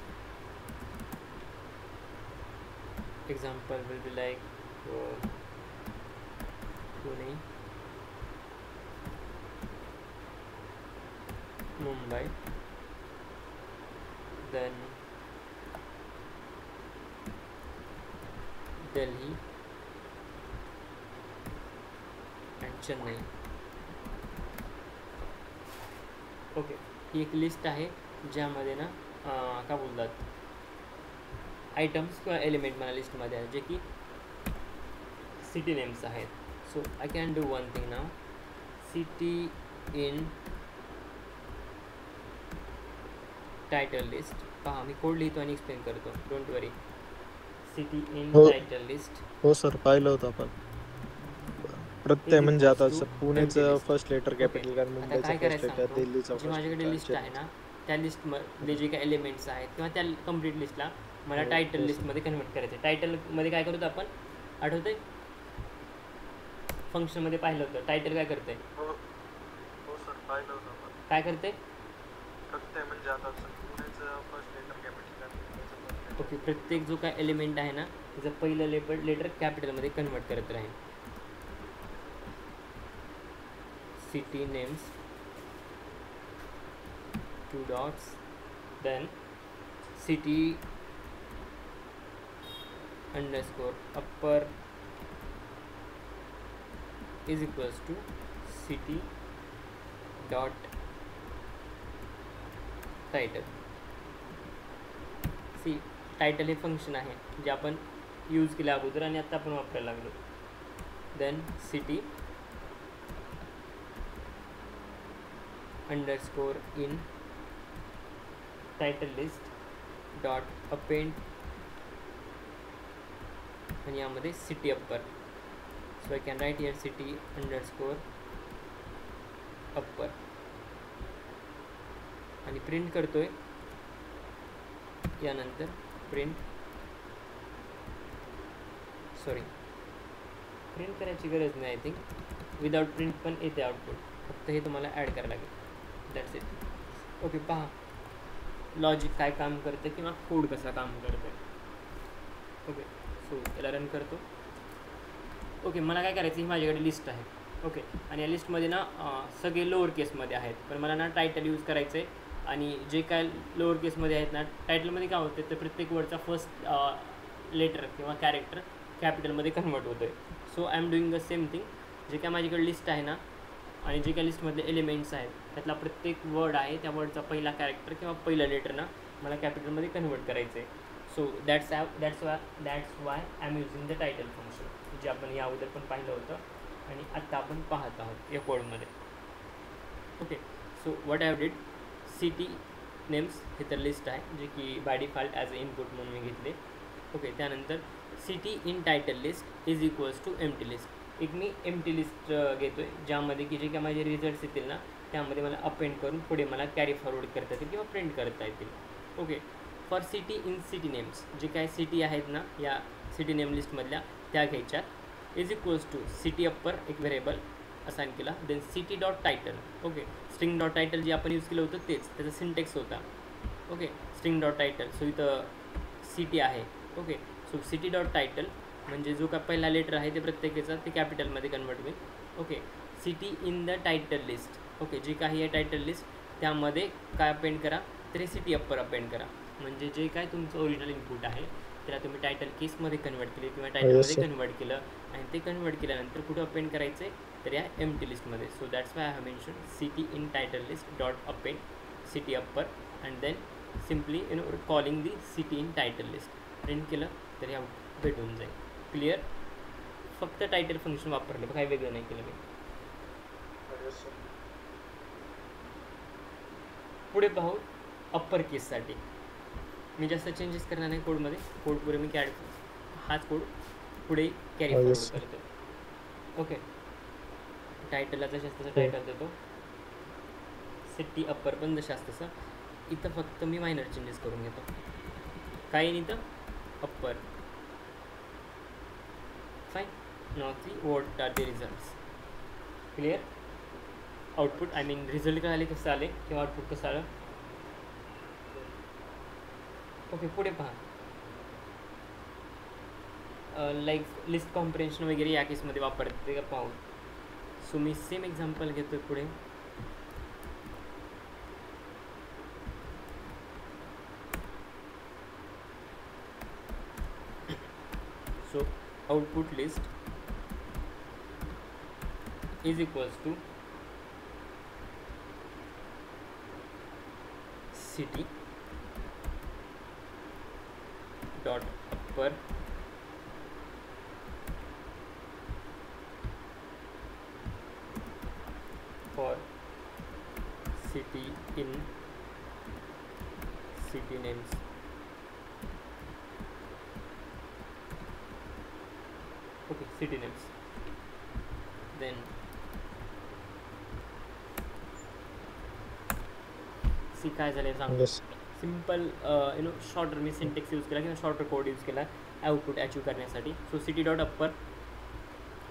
Example will be like Pune, Mumbai, then Delhi and Chennai. Okay, ही एक लिस्ट आहे ज्यामध्ये ना काय बोलतात आयटम्स किंवा एलिमेंट मला लिस्टमध्ये आहे जे की सिटी नेम्स आहेत. So I can do one thing now, city in title list. पहा मी कोड लिहितो आणि एक्सप्लेन करतो, don't worry. City in title list. हो सर, पाहिलं होतं आपण. प्रत्यय म्हणजे आता पुण्याचं फर्स्ट लेटर कॅपिटल, कारण मुंबईचं फर्स्ट लेटर, दिल्लीचं जी माझ्याकडे लिस्ट आहे ना त्या लिस्टमध्ये जे काही एलिमेंट्स आहेत किंवा त्या कम्प्लीट लिस्टला मला टायटल लिस्टमध्ये कन्वर्ट करायचं आहे. टायटलमध्ये काय करतो आपण, आठवतंय फंक्शनमध्ये पाहिलं होतं, टायटल काय करते, हो सर पाहिलं होतं. काय करते, प्रत्यय म्हणजे आता पुण्याचं फर्स्ट लेटर कॅपिटल. ओके, प्रत्येक जो काय एलिमेंट आहे ना त्याचं पहिलं लेटर कॅपिटलमध्ये कन्वर्ट करत राहील. City names 2 dots, then city underscore upper is equals to city dot title. See title हे फंक्शन आहे जे आपण यूज केलं अगोदर आणि आता आपण वापरायला लागलो. Then city underscore in title list dot append आणि यामध्ये city upper. So I can write here city underscore upper आणि प्रिंट करतोय. यानंतर प्रिंट करायची गरज नाही, आय थिंक विदाउट प्रिंट पण येते आउटपुट, फक्त हे तुम्हाला ॲड करायला लागेल. That's it. ओके, पहा लॉजिक काय काम करते किंवा कोड कसा काम करते. ओके, सो याला रन करतो. ओके, मला काय करायचं, ही माझ्याकडे लिस्ट आहे. ओके, आणि या लिस्टमध्ये ना सगळे लोअर केसमध्ये आहेत, पण मला ना टायटल यूज करायचं आहे. आणि जे काय लोअर केसमध्ये आहेत ना, टायटलमध्ये काय होतं तर प्रत्येक वर्डचा फर्स्ट लेटर किंवा कॅरेक्टर कॅपिटलमध्ये कन्वर्ट होतो आहे. So I am doing the same thing. जे काय माझ्याकडे लिस्ट आहे ना आणि जे काय लिस्टमधले एलिमेंट्स आहेत त्यातला प्रत्येक वर्ड आहे त्या वर्डचा पहिला कॅरेक्टर किंवा पहिला लेटर ना मला कॅपिटलमध्ये कन्वर्ट करायचं आहे. So that's why I am using the title function, जे आपण या अगोदर पण पाहिलं होतं आणि आत्ता आपण पाहत आहोत या कोडमध्ये. Okay, so what I have did, city names हे तर लिस्ट आहे जे की by default as a input म्हणून मी घेतले. ओके, त्यानंतर city in title list is equals to empty list. एक मी एम्प्टी लिस्ट घेतो आहे ज्यामध्ये की जे काय माझे रिझल्ट्स येतील ना त्यामध्ये मला अपेंड करून पुढे मला कॅरी फॉरवर्ड करता येतील किंवा प्रिंट करता येतील. Okay, for city in city names जे काय सिटी आहेत ना या सिटी नेम लिस्टमधल्या त्या घ्यायच्या. Is equals to city upper एक व्हेरिएबल असाइन केला, then city dot title. Okay, string dot title जे आपण यूज केलं होतं तेच, त्याचा सिंटेक्स होता okay. String dot title, so इथं सिटी आहे. Okay. So city dot title म्हणजे जो का पहिला लेटर आहे ते प्रत्येकाचा ते कॅपिटलमध्ये कन्वर्ट होईल. Okay. City in the title list. Okay. जी काही आहे टायटल लिस्ट त्यामध्ये काय अपेंड करा, तर सिटी अप्पर अपेंड करा. म्हणजे जे काय तुमचं ओरिजिनल इनपुट आहे त्याला तुम्ही टायटल केसमध्ये कन्वर्ट केले किंवा टायटलमध्ये कन्वर्ट केलं आणि ते कन्वर्ट केल्यानंतर कुठं अपेंड करायचं आहे, तर या एम्प्टी लिस्टमध्ये. So that's why I have mention city in title list dot append city upper and then simply calling the city in title list. Print केलं तरी आउट भेटून जाईल. क्लिअर. फक्त टायटल फंक्शन वापरलं, काही वेगळं नाही केलं मी. पुढे पाहू अप्पर केससाठी. मी जास्त चेंजेस करणार नाही कोडमध्ये. कोड पुढे मी हाच कोड पुढे कॅरी फॉरवर्ड करतो. ओके. टायटलला जशास तसं टायटल देतो. सिटी अप्पर पण जशास तसं. इथं फक्त मी मायनर चेंजेस करून घेतो. काय नाही इथं अप्पर. फाईन. नाव ती what are the results. Clear. Output I mean result काय आले, कसं आले किंवा आउटपुट कसं आलं. ओके. पुढे पहा. लाईक लिस्ट कॉम्प्रेन्शन वगैरे या केसमध्ये वापरते का पाहू. सो मी सेम एक्झाम्पल घेतो पुढे. So output list is equals to city dot upper for city in city names. Okay. City names. Then see काय झालं सांगतो. सिम्पल शॉर्टर मी सिंटेक्स यूज केला किंवा शॉर्टर कोड यूज केला आउटपुट अचीव्ह करण्यासाठी. So city dot upper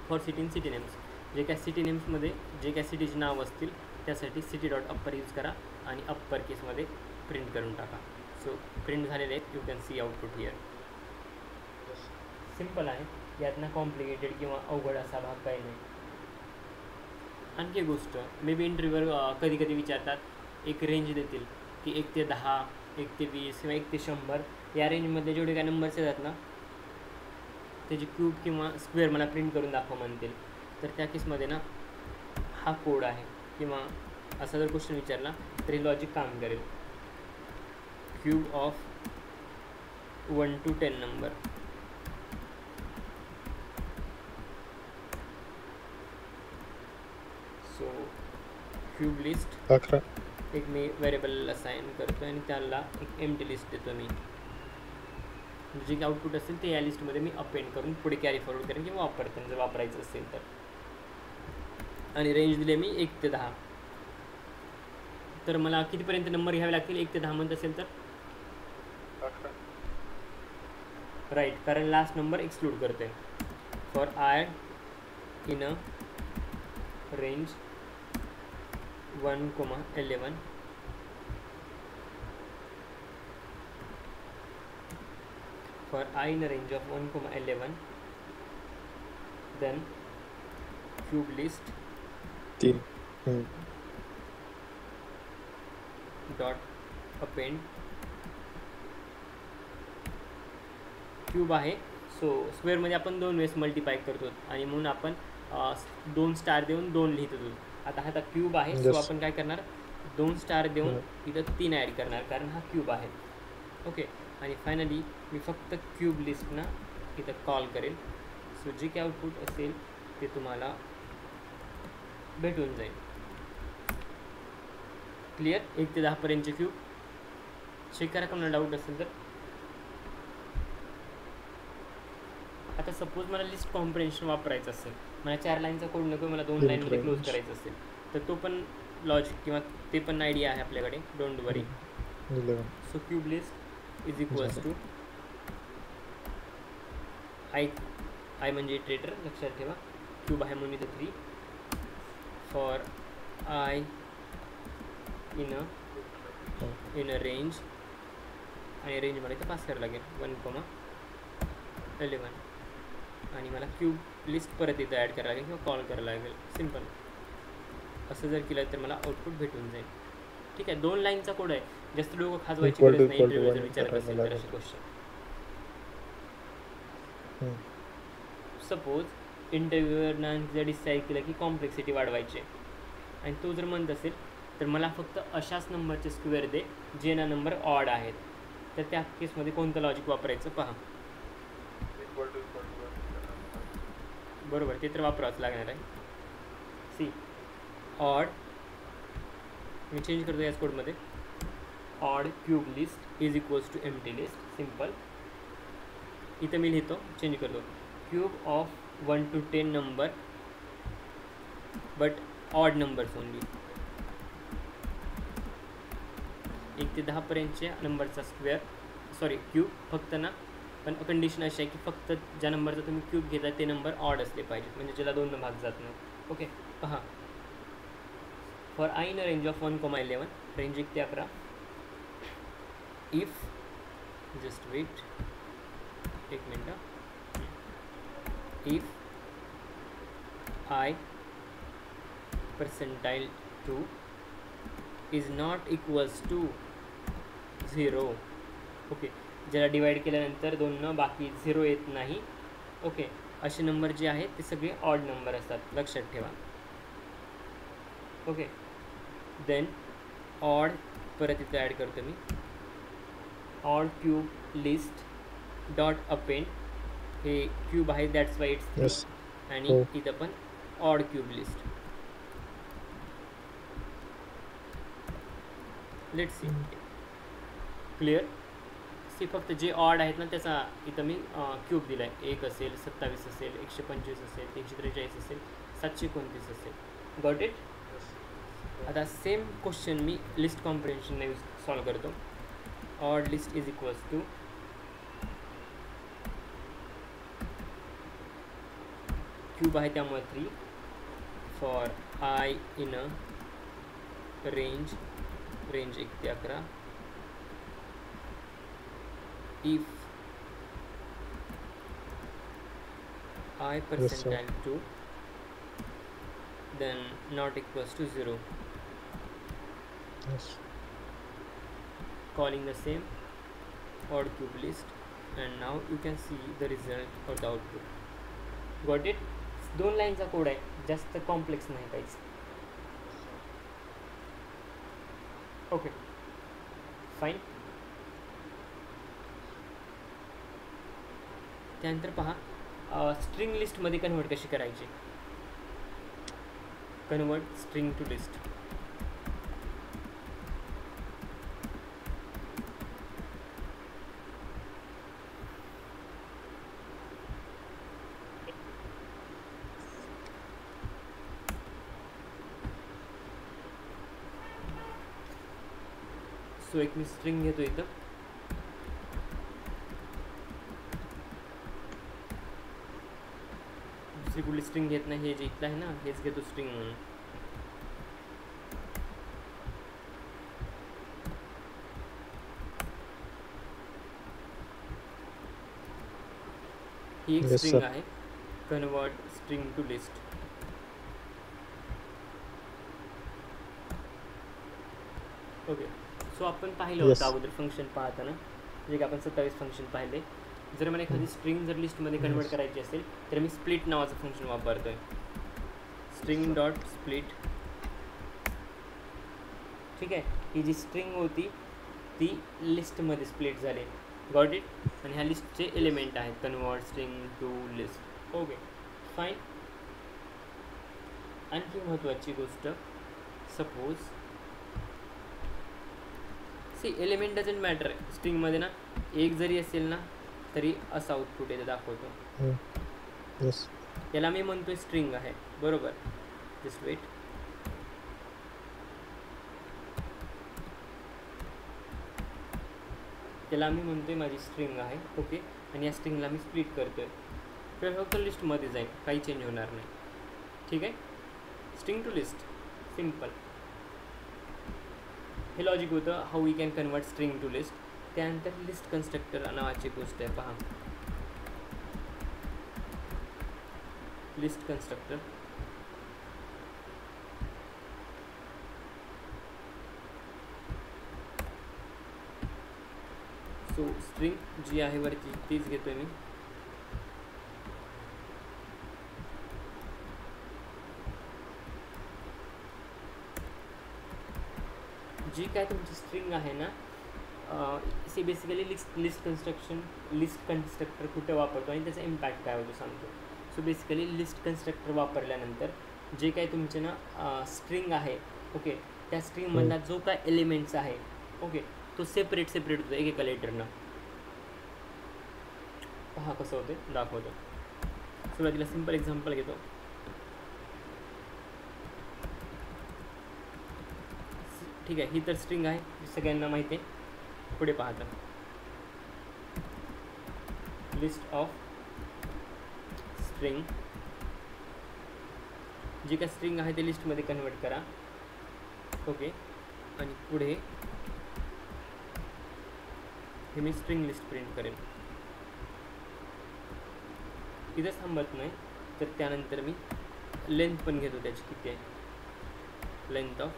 for city in city names. जे काय सिटी नेम्समध्ये जे काय सिटीचे नाव असतील त्यासाठी सिटी डॉट अप्पर यूज करा आणि अप्पर केसमध्ये प्रिंट करून टाका. सो प्रिंट झालेले आहेत. You can see output here. Simple आहे. यातनं कॉम्प्लिकेटेड किंवा अवघड असा भाग काही नाही. आणखी एक गोष्ट, मे बी इंटरव्ह्यूवर कधी कधी विचारतात, एक रेंज देतील की 1 ते 10, 1 ते 20 किंवा 1 ते 100 या रेंजमध्ये जेवढे काय नंबर्स येतात ना त्याची क्यूब किंवा स्क्वेअर मला प्रिंट करून दाखवा म्हणतील. तर त्या केसमध्ये ना हा कोड आहे किंवा असा जर क्वेश्चन विचारला तरी लॉजिक काम करेल. Cube of 1 to 10 number. So cube list 11 एक मी व्हेरिएबल असाइन करतो आणि त्याला एक एम्प्टी लिस्ट देतो मी. जे आउटपुट असेल ते या लिस्टमध्ये मी अपेंड करून पुढे कॅरी फॉरवर्ड करेन किंवा वापरते जर वापरायचं असेल तर. आणि रेंज दिले मी 1 ते 10. तर मला कितीपर्यंत नंबर घ्यावे लागतील 1 ते 10 म्हणत असेल तर 11. राईट. कारण लास्ट नंबर एक्सक्लूड करते. For I in a range 1,11 for I in a range of 1,11 then cube list 3. dot append cube आहे. सो स्क्वेअरमध्ये आपण 2 वेळेस मल्टिप्लाय करतो आणि म्हणून आपण 2 स्टार देऊन 2 लिहित होतो. आता क्यूब आहे. सो आपण काय करणार 2 स्टार देऊन इथं 3 ॲड करणार कारण हा क्यूब आहे. ओके. आणि फायनली मी फक्त क्यूब लिस्टना इथं कॉल करेल. सो जे काही आउटपुट असेल ते तुम्हाला भेटून जाईल. क्लिअर. 1 ते 10 पर्यंतचे क्यूब. चेक करा कोणाला डाऊट असेल तर. आता सपोज मला लिस्ट कॉम्प्रेन्शन वापरायचं असेल, मला 4 लाईनचा कोड नको, मला 2 लाईनमध्ये क्लोज करायचं असेल तर तो पण लॉजिक किंवा ते पण आयडिया आहे आपल्याकडे. Don't worry. So cube list is equals to I म्हणजे इटरेटर लक्षात ठेवा. क्यूब आहे म्हणून इथं 3 for I in a range आणि रेंज मला इथं पास करावं लागेल 1,11 आणि मला क्यूब लिस्ट परत इथं ॲड करावं लागेल किंवा कॉल करावं लागेल. सिम्पल. असं जर केलं तर मला आउटपुट भेटून जाईल. ठीक आहे, 2 लाईनचा कोड आहे, जास्त डोकं खाजवायची Equal गरज to नाही equal to इंटरव्ह्यू जर one विचारत करायला असेल तर लागेल. असे क्वेश्चन. सपोज इंटरव्ह्यूअरनं जर डिसाईड केलं की कॉम्प्लेक्सिटी वाढवायची आहे आणि तो जर म्हणत असेल तर मला फक्त अशाच नंबरचे स्क्वेअर दे जे ना नंबर ऑड आहेत, तर त्या केसमध्ये कोणतं लॉजिक वापरायचं पहा. बरोबर, ते तर वापरावंच लागणार आहे. सी ऑड, मी चेंज करतो याच कोडमध्ये, odd cube list is equals to empty list. Simple. इथं मी लिहितो, चेंज करतो, cube of 1 to 10 number but odd numbers only. 1 ते 10 पर्यंतच्या नंबरचा स्क्वेअर, सॉरी क्यूब फक्त ना, पण कंडिशन अशी आहे की फक्त ज्या नंबरचा तुम्ही क्यूब घेता ते नंबर ऑड असले पाहिजेत, म्हणजे ज्याला 2 भाग जात नाही. ओके, पहा, for I in a range of 1,11, range 1 ते 11, इफ, जस्ट वेट 1 मिनटं, if I percentile 2 is not equals to 0. Okay, ज्याला डिवाइड केल्यानंतर 2 बाकी 0 येत नाही. ओके, असे नंबर जे आहेत ते सगळे ऑड नंबर असतात, लक्षात ठेवा. ओके, देन ऑड परत इथं ॲड करतो मी, odd cube list dot append, हे क्यूब आहे दॅट्स वाय इट्स 3, आणि इथं पण odd cube list. Let's see, clear. See फक्त जे ऑड आहेत ना त्याचा इथं मी क्यूब दिला आहे. 1 असेल, 27 असेल, 125 असेल, 343 असेल, 729 असेल. Got it. आता सेम क्वेश्चन मी लिस्ट कॉम्प्रिहेन्शनने सॉल्व करतो. Odd list is equals two cube आहे त्यामुळे 3 for I in a range 1 ते 11, if I percentile 2 then not equals to 0. Yes. Calling the same odd cube list, and now you can see the result or the output. Got it? 2 लाईनचा कोड आहे, जास्त कॉम्प्लेक्स नाही काहीच. Okay, fine. त्यानंतर पहा, स्ट्रिंग लिस्टमध्ये कन्वर्ट कशी करायची. Convert string to list. So एक मी स्ट्रिंग घेतो इथं, दुसरी कुठली स्ट्रिंग घेत नाही, हे जे इथलं आहे ना हेच घेतो स्ट्रिंग म्हणून. ही एक स्ट्रिंग आहे, convert string to list. Okay, so आपण पाहिलं होतं अगोदर फंक्शन पाहताना, जे की आपण 27 फंक्शन पाहिले. जर मला एखादी स्ट्रिंग जर लिस्टमध्ये कन्वर्ट करायची असेल तर मी स्प्लिट नावाचं फंक्शन वापरतो आहे, स्ट्रिंग डॉट स्प्लिट. ठीक आहे, ही जी स्ट्रिंग होती ती लिस्टमध्ये स्प्लिट झाली. Got it. आणि ह्या लिस्टचे एलिमेंट आहेत, convert string to list. Okay, fine. आणखी महत्त्वाची गोष्ट, suppose see element doesn't matter. स्ट्रिंगमध्ये ना एक जरी असेल ना तरी असं आउटपुट येतं दाखवतो. याला मी म्हणतोय स्ट्रिंग आहे, बरोबर. Just wait. त्याला मी म्हणतोय माझी स्ट्रिंग आहे. ओके, आणि या स्ट्रिंगला मी स्प्लिट करतोय, तर फक्त लिस्टमध्ये जाईल, काही चेंज होणार नाही. ठीक आहे, स्ट्रिंग टू लिस्ट, सिम्पल. हे लॉजिक होतं how we can convert string to list. त्यानंतर लिस्ट कन्स्ट्रक्टर नावाची गोष्ट आहे पहा. लिस्ट कन्स्ट्रक्टर सो स्ट्रिंग जी आहे वरती तीच घेतोय मी. जी काय तुमची स्ट्रिंग आहे ना सी बेसिकली लिस्ट कन्स्ट्रक्टर कुठे वापरतो आणि त्याचा इम्पॅक्ट काय होतो सांगतो. सो बेसिकली लिस्ट कन्स्ट्रक्टर वापरल्यानंतर जे काही तुमचे ना स्ट्रिंग आहे ओके त्या स्ट्रिंगमधला जो काय एलिमेंट्स आहे ओके तो सेपरेट होतो एकेका लेटरनं. पहा कसं होते दाखवतो. सुरुवातीला सिम्पल एक्झाम्पल घेतो. ठीक आहे, ही तर स्ट्रिंग आहे सगळ्यांना माहिती आहे. पुढे पाहता लिस्ट ऑफ स्ट्रिंग, जी काय स्ट्रिंग आहे ते लिस्टमध्ये कन्वर्ट करा ओके. आणि पुढे हे मी स्ट्रिंग लिस्ट प्रिंट करेन. इथंच थांबत नाही तर त्यानंतर मी लेंथ पण घेतो त्याची किती आहे, length of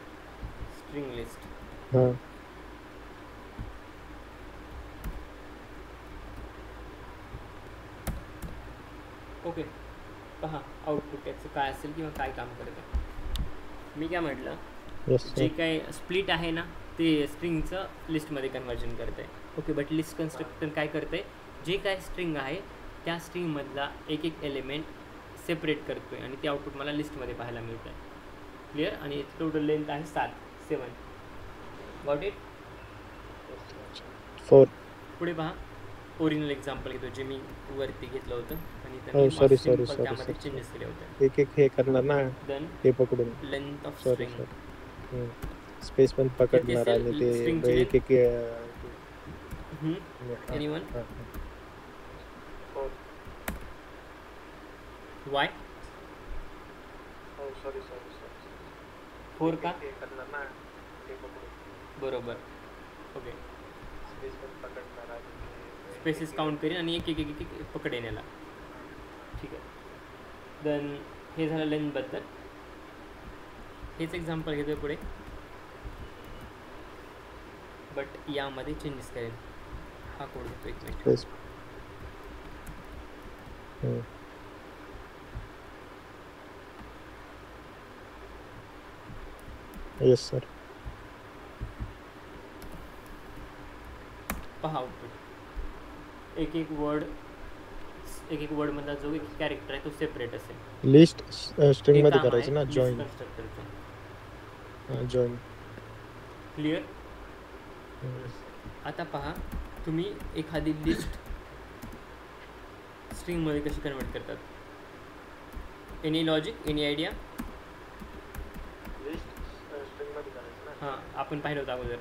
string list. Okay पहा आउटपुट त्याचं काय असेल किंवा काय काम करत आहे. मी काय म्हटलं जे काय स्प्लिट आहे ना ते स्ट्रिंगचं लिस्टमध्ये कन्वर्जन करत आहे ओके. बट लिस्ट कन्स्ट्रक्टर काय करतं आहे, जे काय स्ट्रिंग आहे त्या स्ट्रिंगमधला एक एलिमेंट सेपरेट करतो आहे आणि ते आउटपुट मला लिस्टमध्ये पाहायला मिळतं आहे. क्लिअर. आणि टोटल लेंथ आहे 7. Got it. 4. पुढे पहा ओरिजिनल एक्झाम्पल घेतो जे मी वरती घेतलं होतं आणि सॉरी त्यामध्ये चेंजेस केले होते. एक हे करणार ना, देन हे पकडून length of sorry string space पण पकडणार आणि ते एक एनीवन वाय 4 का बरोबर ओके. स्पेसेस काउंट करेन आणि एक पकडेन याला. ठीक आहे. देन हे झालं लेंथबद्दल. हेच एक्झाम्पल घेतोय पुढे बट यामध्ये चेंजेस करेन. हा कोड घेतो 1 मिनिट. Yes sir. पहा आउटपुट एक वर्ड मधला जो एक कॅरेक्टर आहे तो सेपरेट असेल. लिस्ट स्ट्रिंग मध्ये करायचं ना, जॉइन जॉइन. क्लिअर. आता पहा तुम्ही एखादी लिस्ट स्ट्रिंग मध्ये कशी कन्वर्ट करतात. Any logic, any idea. हां आपण पाहिलं होतं अगोदर.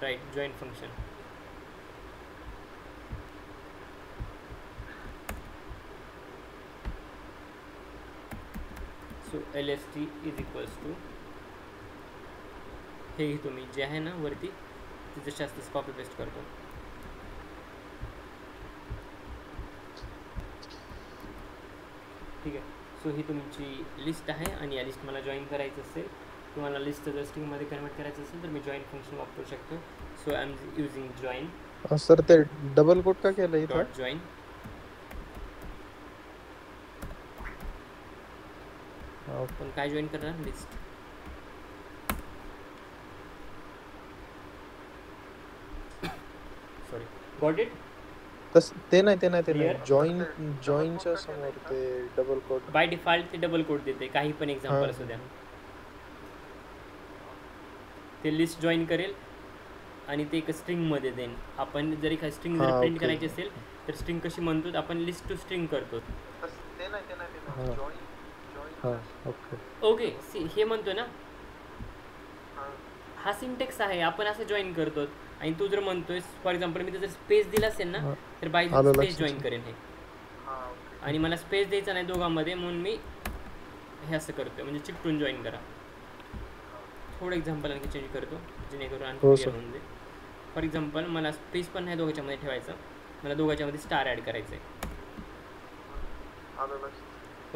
Right, join function. So LST is equals to हे घेतो मी जे आहे ना वरती तिचं जास्त कॉपी पेस्ट करतो. ठीक आहे. सो ही तुमची लिस्ट आहे आणि या लिस्ट मला जॉईन करायचं असेल, तुम्हाला लिस्ट जर स्ट्रिंगमध्ये कन्वर्ट करायचं असेल तर मी जॉईन फंक्शन वापरू शकतो. So I am using join. Sir ते डबल कोट का केलं इथं. Dot join. आपण काय जॉईन करणार, लिस्ट. Sorry, got it. ते नाही जॉईनच्या समोर ते डबल कोट बाय डिफॉल्ट ते डबल कोट देते काही पण एक्झाम्पल असू द्या. ते लिस्ट जॉईन करेल आणि ते एक स्ट्रिंगमध्ये देईन. आपण जर एखादी स्ट्रिंग जर प्रिंट करायची असेल तर स्ट्रिंग कशी म्हणतो आपण लिस्ट टू स्ट्रिंग करतो. ओके हे म्हणतो ना, हा सिंटेक्स आहे. आपण असं जॉईन करतो आणि तू जर म्हणतोय फॉर एक्झाम्पल मी जर स्पेस दिला असेल ना तर बाय स्पेस जॉईन करेन हे. आणि मला स्पेस द्यायचा नाही दोघांमध्ये म्हणून मी हे असं करतोय म्हणजे चिकटून जॉईन करा. थोडं एक्झाम्पल आणखी चेंज करतो जेणेकरून आणखी क्लिअर होऊन जाईल. फॉर एक्झाम्पल मला स्पेस पण नाही दोघांच्यामध्ये ठेवायचं, मला दोघांच्यामध्ये स्टार ॲड करायचं आहे.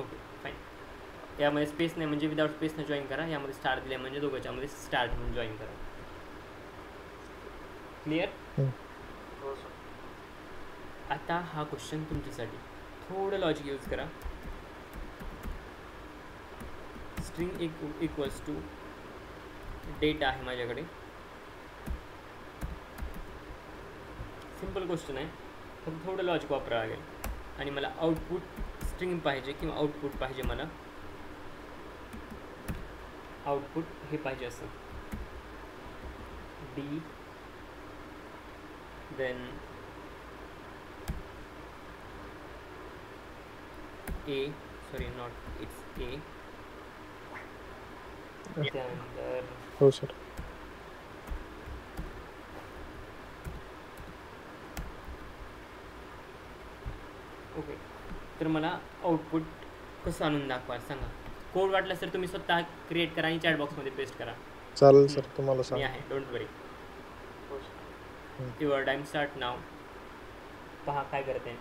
Okay fine. यामध्ये स्पेस नाही म्हणजे विदाउट स्पेसनं जॉईन करा, यामध्ये स्टार दिले म्हणजे दोघांच्यामध्ये स्टार म्हणून जॉईन करा. क्लिअर? आता हा क्वेश्चन तुमच्यासाठी, थोडं लॉजिक यूज करा. स्ट्रिंग इक्वल्स टू डेटा आहे माझ्याकडे. सिम्पल क्वेश्चन आहे, फक्त थोडं लॉजिक वापरावं लागेल. आणि मला आउटपुट स्ट्रिंग पाहिजे किंवा आउटपुट पाहिजे, मला आउटपुट हे पाहिजे असं D, then A, sorry not it's A, त्यानंतर हो सर. ओके. तर मला आउटपुट कसं आणून दाखवा सांगा. कोड वाटला सर तुम्ही स्वतः क्रिएट करा आणि चॅट बॉक्समध्ये पेस्ट करा. चालेल सर, तुम्हाला मी सांग. आहे, don't worry. Your time start now. पहा काय करते.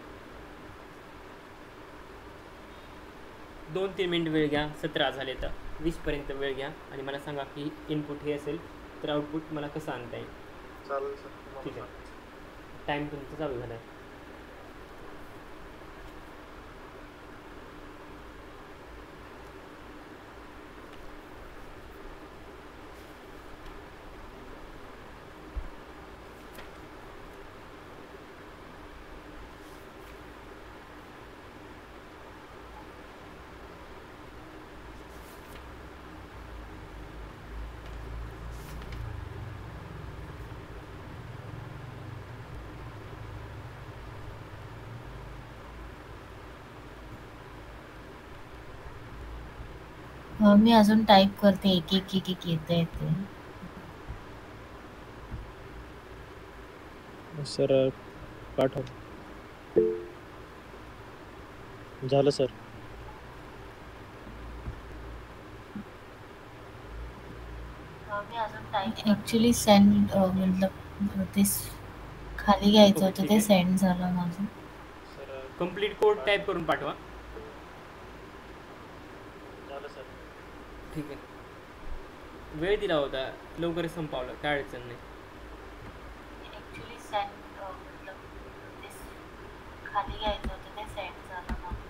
2-3 मिनिट वेळ घ्या. 17 झाले तर 20पर्यंत वेळ घ्या आणि मला सांगा की इनपुट हे असेल तर आउटपुट मला कसं आणता येईल. चालेल सर. ठीक आहे, टाईम तुमचा चालू झाला आहे. मी अजून टाईप करते, एक एक एक एक येते येते. सर पाठव. झालं सर. मी अजून टाईप ॲक्च्युली सेंड मतलब ते खाली घ्यायचं होतं, ते सेंड झालं माझं. कंप्लीट कोड टाईप करून पाठवा. झालं सर. ठीक आहे, वेळ दिला होता, लवकर संपवलं, काय अडचण नाही. ॲक्च्युली सेंड मतलब ते खाली घ्यायचं होतं, ते सेंड झालं माझं.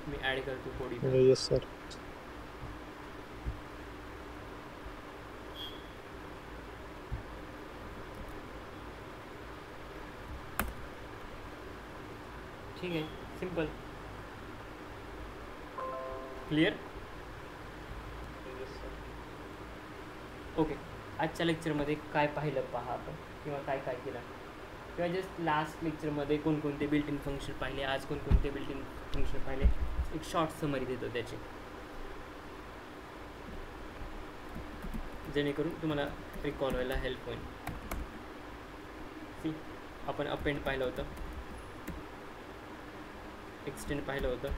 मी ॲड करतो कोड. Yes sir. ठीक आहे, सिम्पल. क्लिअर? ओके. आजच्या लेक्चरमध्ये काय पाहिलं पहा आपण, किंवा काय काय केलं, किंवा जस्ट लास्ट लेक्चरमध्ये कोणकोणते बिल्ट इन फंक्शन पाहिले, आज कोणकोणते बिल्ट इन फंक्शन पाहिले, एक शॉर्ट समरी देतो त्याची, जेणेकरून तुम्हाला रिकॉल व्हायला हेल्प होईल. सी, आपण अपेंड पाहिलं होतं, एक्सटेंड पाहिलं होतं,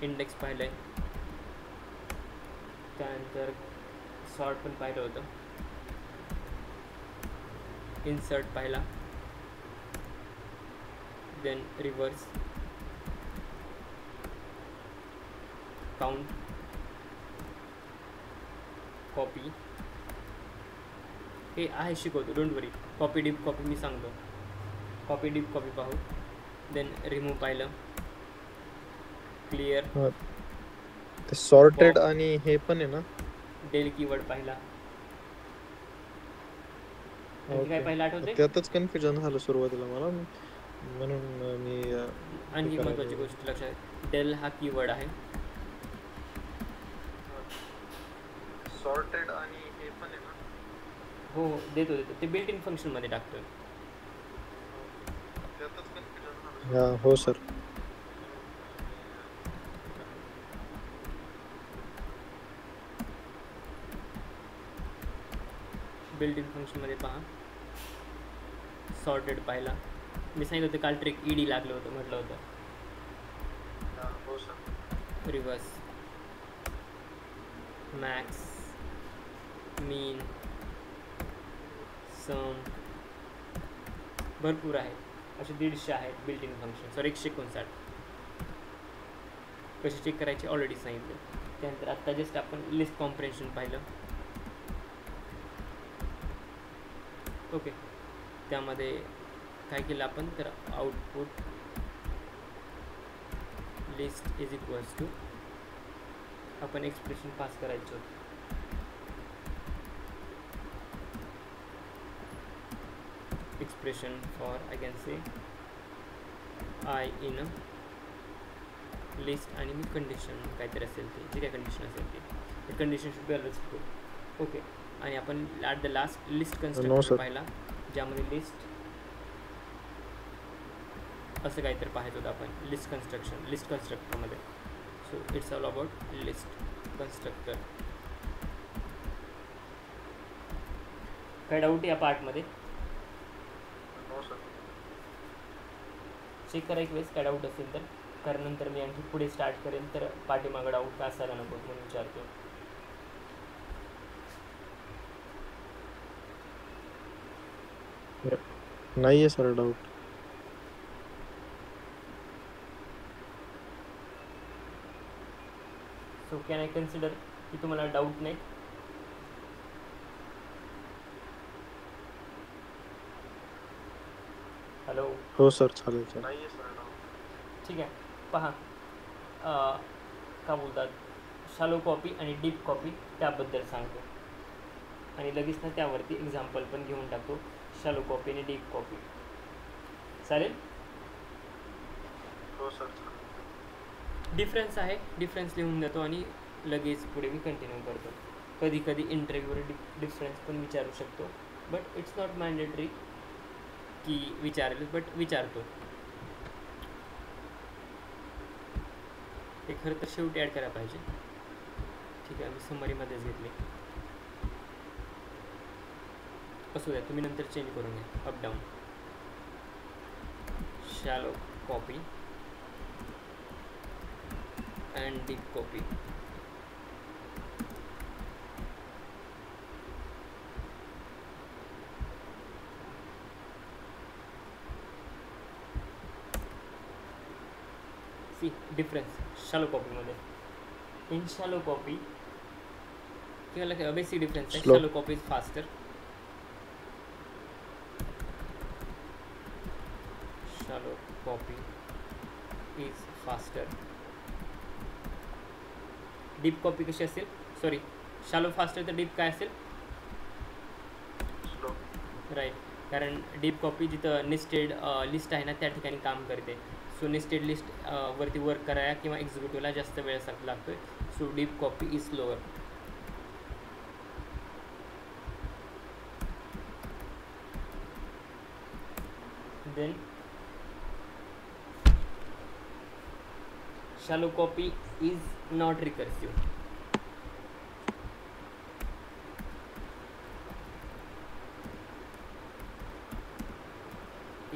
इंडेक्स पाहिलं आहे, त्यानंतर सॉर्ट पण पाहिलं होतं, इन्सर्ट पाहिला, देन रिव्हर्स, काउंट, कॉपी, हे आहे शिकवतो, don't worry. Copy deep copy मी सांगतो, कॉपी डीप कॉपी पाहू. देन रिमूव्ह पाहिलं, क्लिअर, ते सॉर्टेड आणि हे पण आहे ना, डेल कीवर्ड पाहिला. काय पाहिलं आठवते? त्यातच कन्फ्युजन झालं सुरुवातीला मला, म्हणून मी आणखी महत्त्वाची गोष्ट लक्षात, डेल हा कीवर्ड आहे. सॉर्टेड आणि हे पण आहे ना. हो, देतो ते बिल्ट इन फंक्शन मध्ये टाकतोय. हो सर. बिल्ट इन फंक्शनमध्ये पहा, सॉर्टेड पाहिला. मी सांगितलं होतं काल ट्रिक ईडी लागलं होतं, म्हटलं होतं. रिवर्स, मॅक्स, मीन, सम, भरपूर आहे, असे 150 आहेत बिल्ट इन फंक्शन. सॉरी 159. कसे चेक करायचे ऑलरेडी सांगितलं. त्यानंतर आत्ता जस्ट आपण लिस्ट कॉम्प्रेन्शन पाहिलं. ओके, त्यामध्ये काय केलं आपण, तर output list is equals to आपण एक्सप्रेशन पास करायचं होतं. Expression for I can say I in list आणि मी कंडिशन काहीतरी असेल ते, जे काय कंडिशन असेल ते condition should be always true. Okay, आणि आपण at the last list constructor पाहिला, ज्यामध्ये लिस्ट असं काहीतरी पाहायचं होतं आपण लिस्ट कन्स्ट्रक्टरमध्ये. So it's all about list constructor. काय डाऊट या पार्टमध्ये? चेक करा एक वेळेस काय डाऊट असेल तर, कारण नंतर मी आणखी पुढे स्टार्ट करेन तर पाठीमागं डाऊट का असायला नको म्हणून विचारतो. नाही आहे sir doubt. So can I consider की तुम्हाला डाऊट नाही? हॅलो. हो सर, चालेल सर. ठीक आहे, पहा का बोलतात, शालो कॉपी आणि डीप कॉपी त्याबद्दल सांगतो आणि लगेच ना त्यावरती एक्झाम्पल पण घेऊन टाकतो. शालो कॉपी आणि डीप कॉपी चालेल? हो सर. डिफरन्स आहे, डिफरन्स लिहून देतो आणि लगेच पुढे मी कंटिन्यू करतो. कधी कधी इंटरव्ह्यूवर डिफरन्स पण विचारू शकतो, बट इट्स नॉट मॅन्डेटरी की विचारेल, बट विचारतो. ते खरं तर शेवटी ॲड करायला पाहिजे. ठीक आहे, मी समरीमध्येच घेतले. असू द्या, तुम्ही नंतर चेंज करून घ्या. Up down, shallow copy and deep copy. See difference shallow कॉपीमध्ये. इन शालो कॉपी किंवा बेसिक डिफरन्स आहे, shallow copy is faster. Shallow copy is faster. Deep copy कशी असेल, सॉरी शालो फास्टर तर डीप काय असेल, राईट. कारण डीप कॉपी जिथं नेस्टेड लिस्ट आहे ना त्या ठिकाणी काम करते. सो नेस्टेड लिस्ट वरती वर्क करायला किंवा एक्झिक्युटिव्हला जास्त वेळ लागतोय. So deep copy is slower. Then shallow copy is not recursive.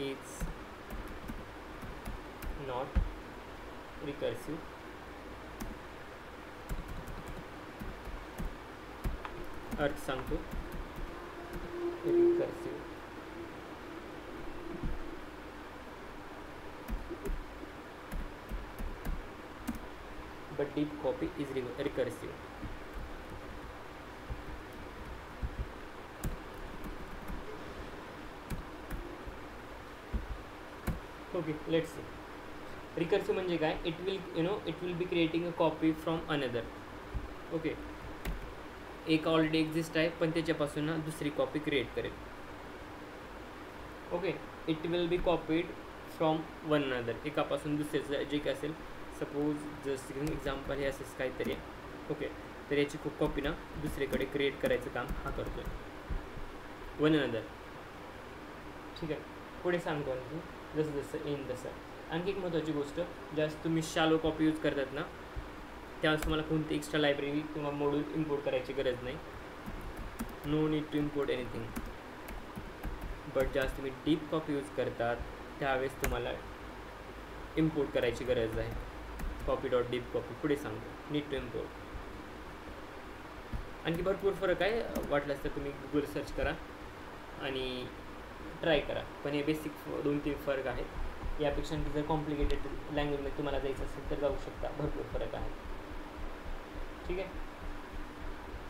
It's not recursive. अर्थ सांगतो, recursive. But deep copy is recursive. Okay, let's see. Recursive म्हणजे काय? It will be creating a copy from another. Okay. एक ऑलरेडी एक्झिस्ट आहे पण त्याच्यापासून ना दुसरी कॉपी क्रिएट करेल. Okay, it will be copied from one another. एकापासून दुसऱ्याचं जे काय असेल, सपोज जस्ट एक्झाम्पल हे असंच काहीतरी आहे. ओके, तर याची खूप कॉपी ना दुसरीकडे क्रिएट करायचं काम हा करतो आहे, वन अनदर. ठीक आहे, पुढे सांगतो आणखी जसं जसं येईन तसं. आणखी एक महत्त्वाची गोष्ट, ज्यावेळेस तुम्ही शॅलो कॉपी यूज करतात ना त्यावेळेस तुम्हाला कोणती एक्स्ट्रा लायब्ररी किंवा मॉड्यूल इम्पोर्ट करायची गरज नाही. No need to import anything. But ज्यावेळेस तुम्ही डीप कॉपी यूज करतात त्यावेळेस तुम्हाला इम्पोर्ट करायची गरज आहे. कॉपी डॉट डीप कॉपी पुढे सांगतो नीड टू इम्पोर्ट. आणखी भरपूर फरक आहे, वाटल्यास तर तुम्ही गुगल सर्च करा आणि ट्राय करा, पण हे बेसिक 2-3 फरक आहेत. यापेक्षा आणखी जर कॉम्प्लिकेटेड लँग्वेजमध्ये तुम्हाला जायचं असेल तर जाऊ शकता, भरपूर फरक आहे. ठीक आहे,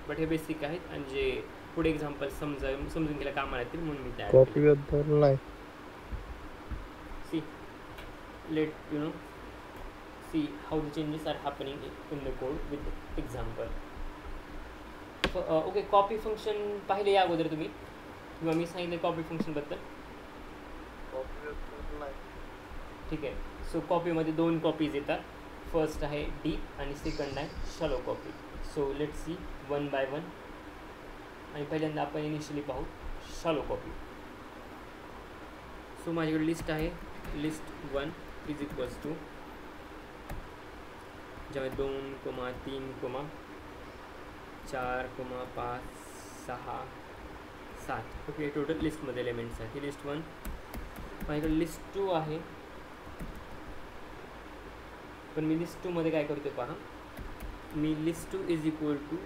बट हे बेसिक आहेत आणि जे पुढे एक्झाम्पल समजून घ्यायला कामाला येतील म्हणून मी त्या कॉपी बद्दल नाही. See let you know see how the changes are happening in the code with example. Okay, copy function पाहिले या अगोदर तुम्ही किंवा मी सांगितलं कॉपी फंक्शनबद्दल? ठीक आहे. सो कॉपीमध्ये 2 कॉपीज येतात. फर्स्ट आहे डीप आणि सेकंड आहे shallow copy. So let see 1 by 1 आणि पहिल्यांदा आपण इनिशियली पाहू शॅलो कॉपी. सो माझ्याकडे लिस्ट आहे. लिस्ट 1 इज इक्वल्स टू ज्यामध्ये 2, 3, 4, 5, 6, 7 ओके टोटल लिस्टमध्ये एलिमेंट्स आहेत. ही लिस्ट 1. माझ्याकडे लिस्ट 2 आहे, पण मी लिस्ट 2 मध्ये काय करतो पहा, मी list 2 is equal to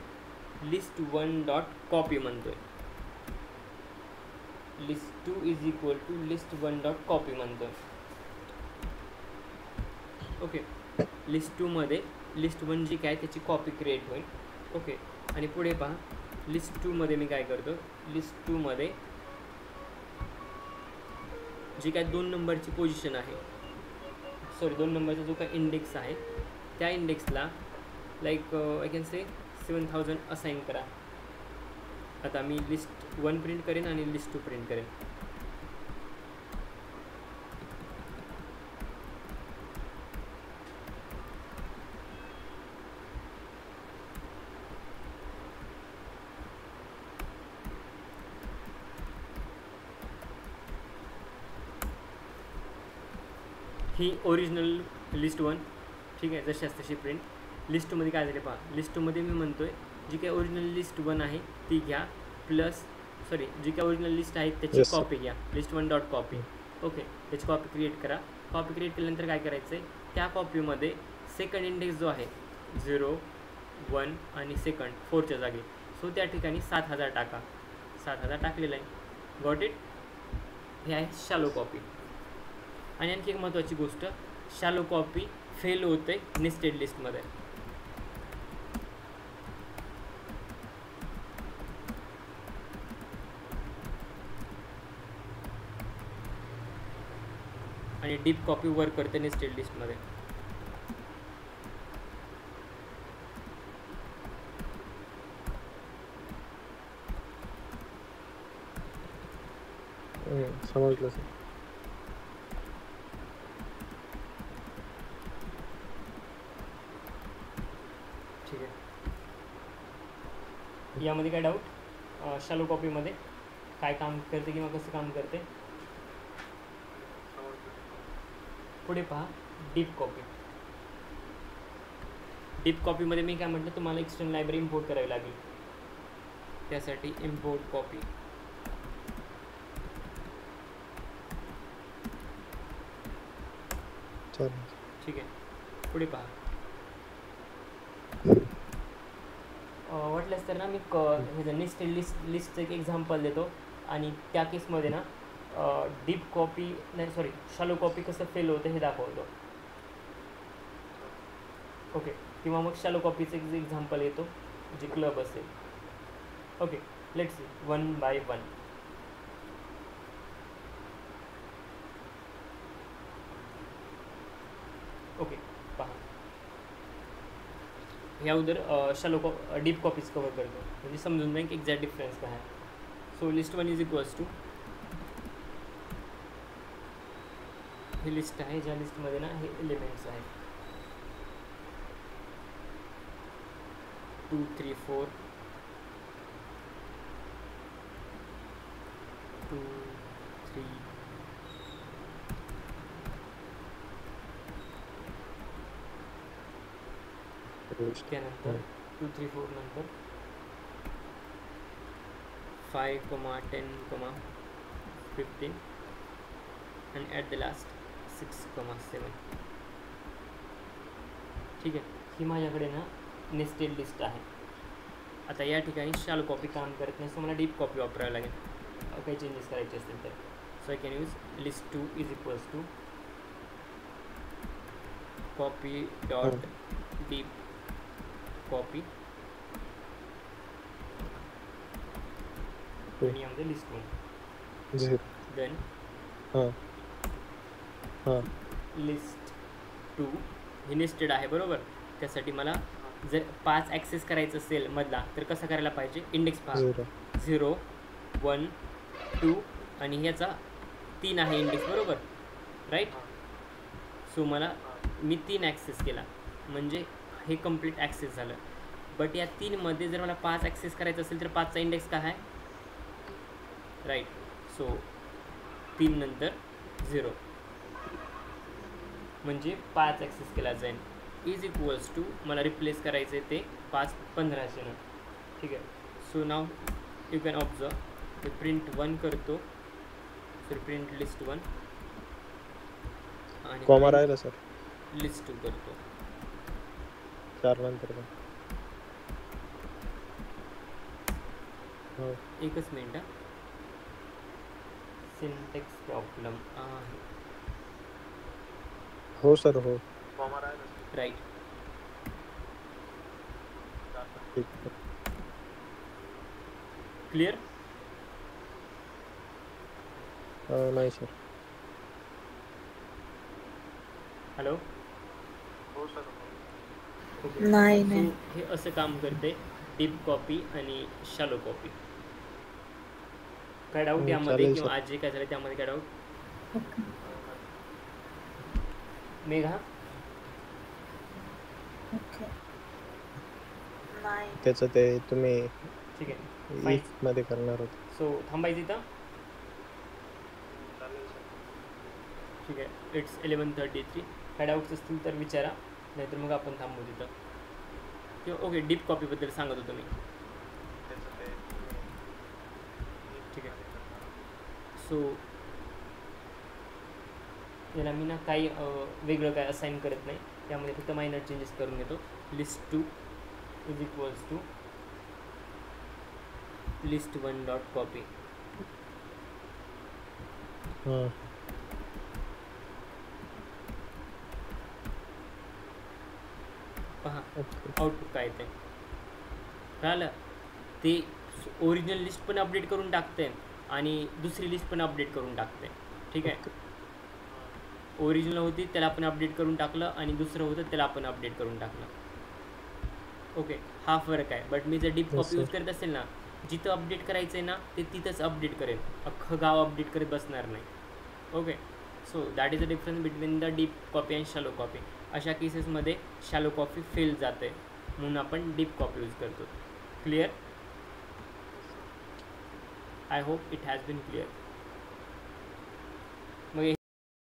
list 1 dot copy म्हणतोय. List 2 is equal to list 1 dot copy म्हणतोय. ओके, लिस्ट 2 मध्ये लिस्ट 1 जी काय त्याची कॉपी क्रिएट होईल. ओके, आणि पुढे पहा लिस्ट 2 मध्ये मी काय करतो, लिस्ट 2 मध्ये जी काय 2 नंबरची पोझिशन आहे, सॉरी 2 नंबरचा जो काय इंडेक्स आहे त्या इंडेक्सला like I can say 7000 assign करा. आता मी लिस्ट 1 प्रिंट करेन आणि लिस्ट 2 प्रिंट करेन. ही ओरिजिनल लिस्ट 1 ठीक आहे, जशी तशी प्रिंट. लिस्ट 2 मध्ये काय झाले पहा, लिस्ट 2 मध्ये मी म्हणतो आहे जी काय ओरिजिनल लिस्ट 1 आहे ती घ्या, प्लस सॉरी जी काय ओरिजिनल लिस्ट आहे त्याची कॉपी घ्या, लिस्ट 1 डॉट कॉपी. ओके, त्याची कॉपी क्रिएट करा. कॉपी क्रिएट केल्यानंतर काय करायचं आहे, त्या कॉपीमध्ये सेकंड इंडेक्स जो आहे 0, 1 आणि सेकंड 4च्या जागी, सो त्या ठिकाणी 7000 टाका. 7000 टाकलेलं आहे. Got it. हे आहे शॅलो कॉपी. आणि आणखी एक महत्त्वाची गोष्ट, शॅलो कॉपी फेल होते नेस्टेड लिस्टमध्ये. आणि डीप कॉपी वर्क करते नेस्टेड लिस्टमध्ये. समजलं सर. ठीक आहे, यामध्ये काय डाऊट, शॅलो कॉपीमध्ये काय काम करते किंवा कसं काम करते? पुढे पहा डीप कॉपी. डीप कॉपीमध्ये मी काय म्हटलं, तुम्हाला एक्सटर्नल लायब्ररी इम्पोर्ट करावी लागेल. त्यासाठी इम्पोर्ट कॉपी. ठीक आहे, पुढे पहा. वाटल्यास तर ना मी हे नेस्टेड लिस्टचं एक एक्झाम्पल देतो आणि त्या केसमध्ये ना डीप कॉपी नाही सॉरी शॅलो कॉपी कसं फेल होतं हे दाखवतो. ओके, किंवा मग शॅलो कॉपीचं एक एक्झाम्पल येतो जे क्लब असेल. Okay, let's see 1 by 1. Okay, पहा ह्या उदर शॅलो डीप कॉपीज कवर करतो, म्हणजे समजून जाईल की एक्झॅक्ट डिफरन्स काय आहे. So list 1 is equals to ही लिस्ट आहे, ज्या लिस्टमध्ये ना हे एलिमेंट्स आहेत 2, 3, 4 2, 3 त्यानंतर 2, 3, 4 नंतर 5, 10, 15 and at the last 6, 7. ठीक आहे. ही माझ्याकडे ना नेस्टेड लिस्ट आहे. आता या ठिकाणी शॅलो कॉपी काम करत नाही, सो मला डीप कॉपी वापरावं लागेल काही चेंजेस करायचे असतील तर. So I can use list2 is equals to copy dot deep copy आणि यामध्ये list1 0 देन list2 हे नेस्टेड आहे बरोबर. त्यासाठी मला जर 5 ॲक्सेस करायचं असेल मधला तर कसं करायला पाहिजे, इंडेक्स पहा 0 1 2 आणि ह्याचा 3 आहे इंडेक्स बरोबर राईट. सो मी 3 ॲक्सेस केला म्हणजे हे कम्प्लीट ॲक्सेस झालं. बट या 3मध्ये जर मला 5 ॲक्सेस करायचं असेल तर 5चा इंडेक्स काय आहे राईट. सो 3 नंतर 0 म्हणजे 5 ॲक्सेस केला जाईल. इज इक्वल्स टू मला रिप्लेस करायचं आहे ते 5 1500 ठीक आहे. So now you can observe ते प्रिंट 1 करतो. सो प्रिंट list1 आणि कॉमा राहिला सर list2 करतो 4 नंतर एकच मिनिट. सिंटेक्स प्रॉब्लेम आहे हो सर हो राईट. ठीक क्लिअर. नाही सर. हॅलो नाही सो नाही हे असं काम करते डीप कॉपी आणि शॅलो कॉपी. काय डाऊट यामध्ये चालेल किंवा सर. आज जे काय झालं त्यामध्ये काय डाऊट मेघा. नाही त्याचं ते तुम्ही ठीक आहे फाईन. if मध्ये करणार होते. सो थांबायचं इथं. ठीक आहे. इट्स 11:33. काय डाऊट्स असतील तर विचारा नाहीतर मग आपण थांबू तिथं किंवा ओके डीप कॉपीबद्दल सांगत होतो मी. ठीक आहे. सो याला मी ना काही वेगळं काय असाईन करत नाही, त्यामध्ये फक्त मायनर चेंजेस करून घेतो. list2 is equals to list1 dot copy. पहा आउटपुट काय येते कळालं. ते ओरिजिनल लिस्ट पण अपडेट करून टाकते आणि दुसरी लिस्ट पण अपडेट करून टाकते. ठीक आहे. ओरिजिनल होती त्याला आपण अपडेट करून टाकलं आणि दुसरं होतं त्याला आपण अपडेट करून टाकलं. ओके हा फरक आहे. बट मी जर डीप कॉपी यूज करत असेल ना जिथं अपडेट करायचं आहे ना ते तिथंच अपडेट करेल, अख्खं गाव अपडेट करत बसणार नाही. Okay so that is the difference between the deep copy and shallow copy. अशा केसेसमध्ये शॅलो कॉपी फेल जाते म्हणून आपण डीप कॉपी यूज करतो. Clear. I hope it has been clear.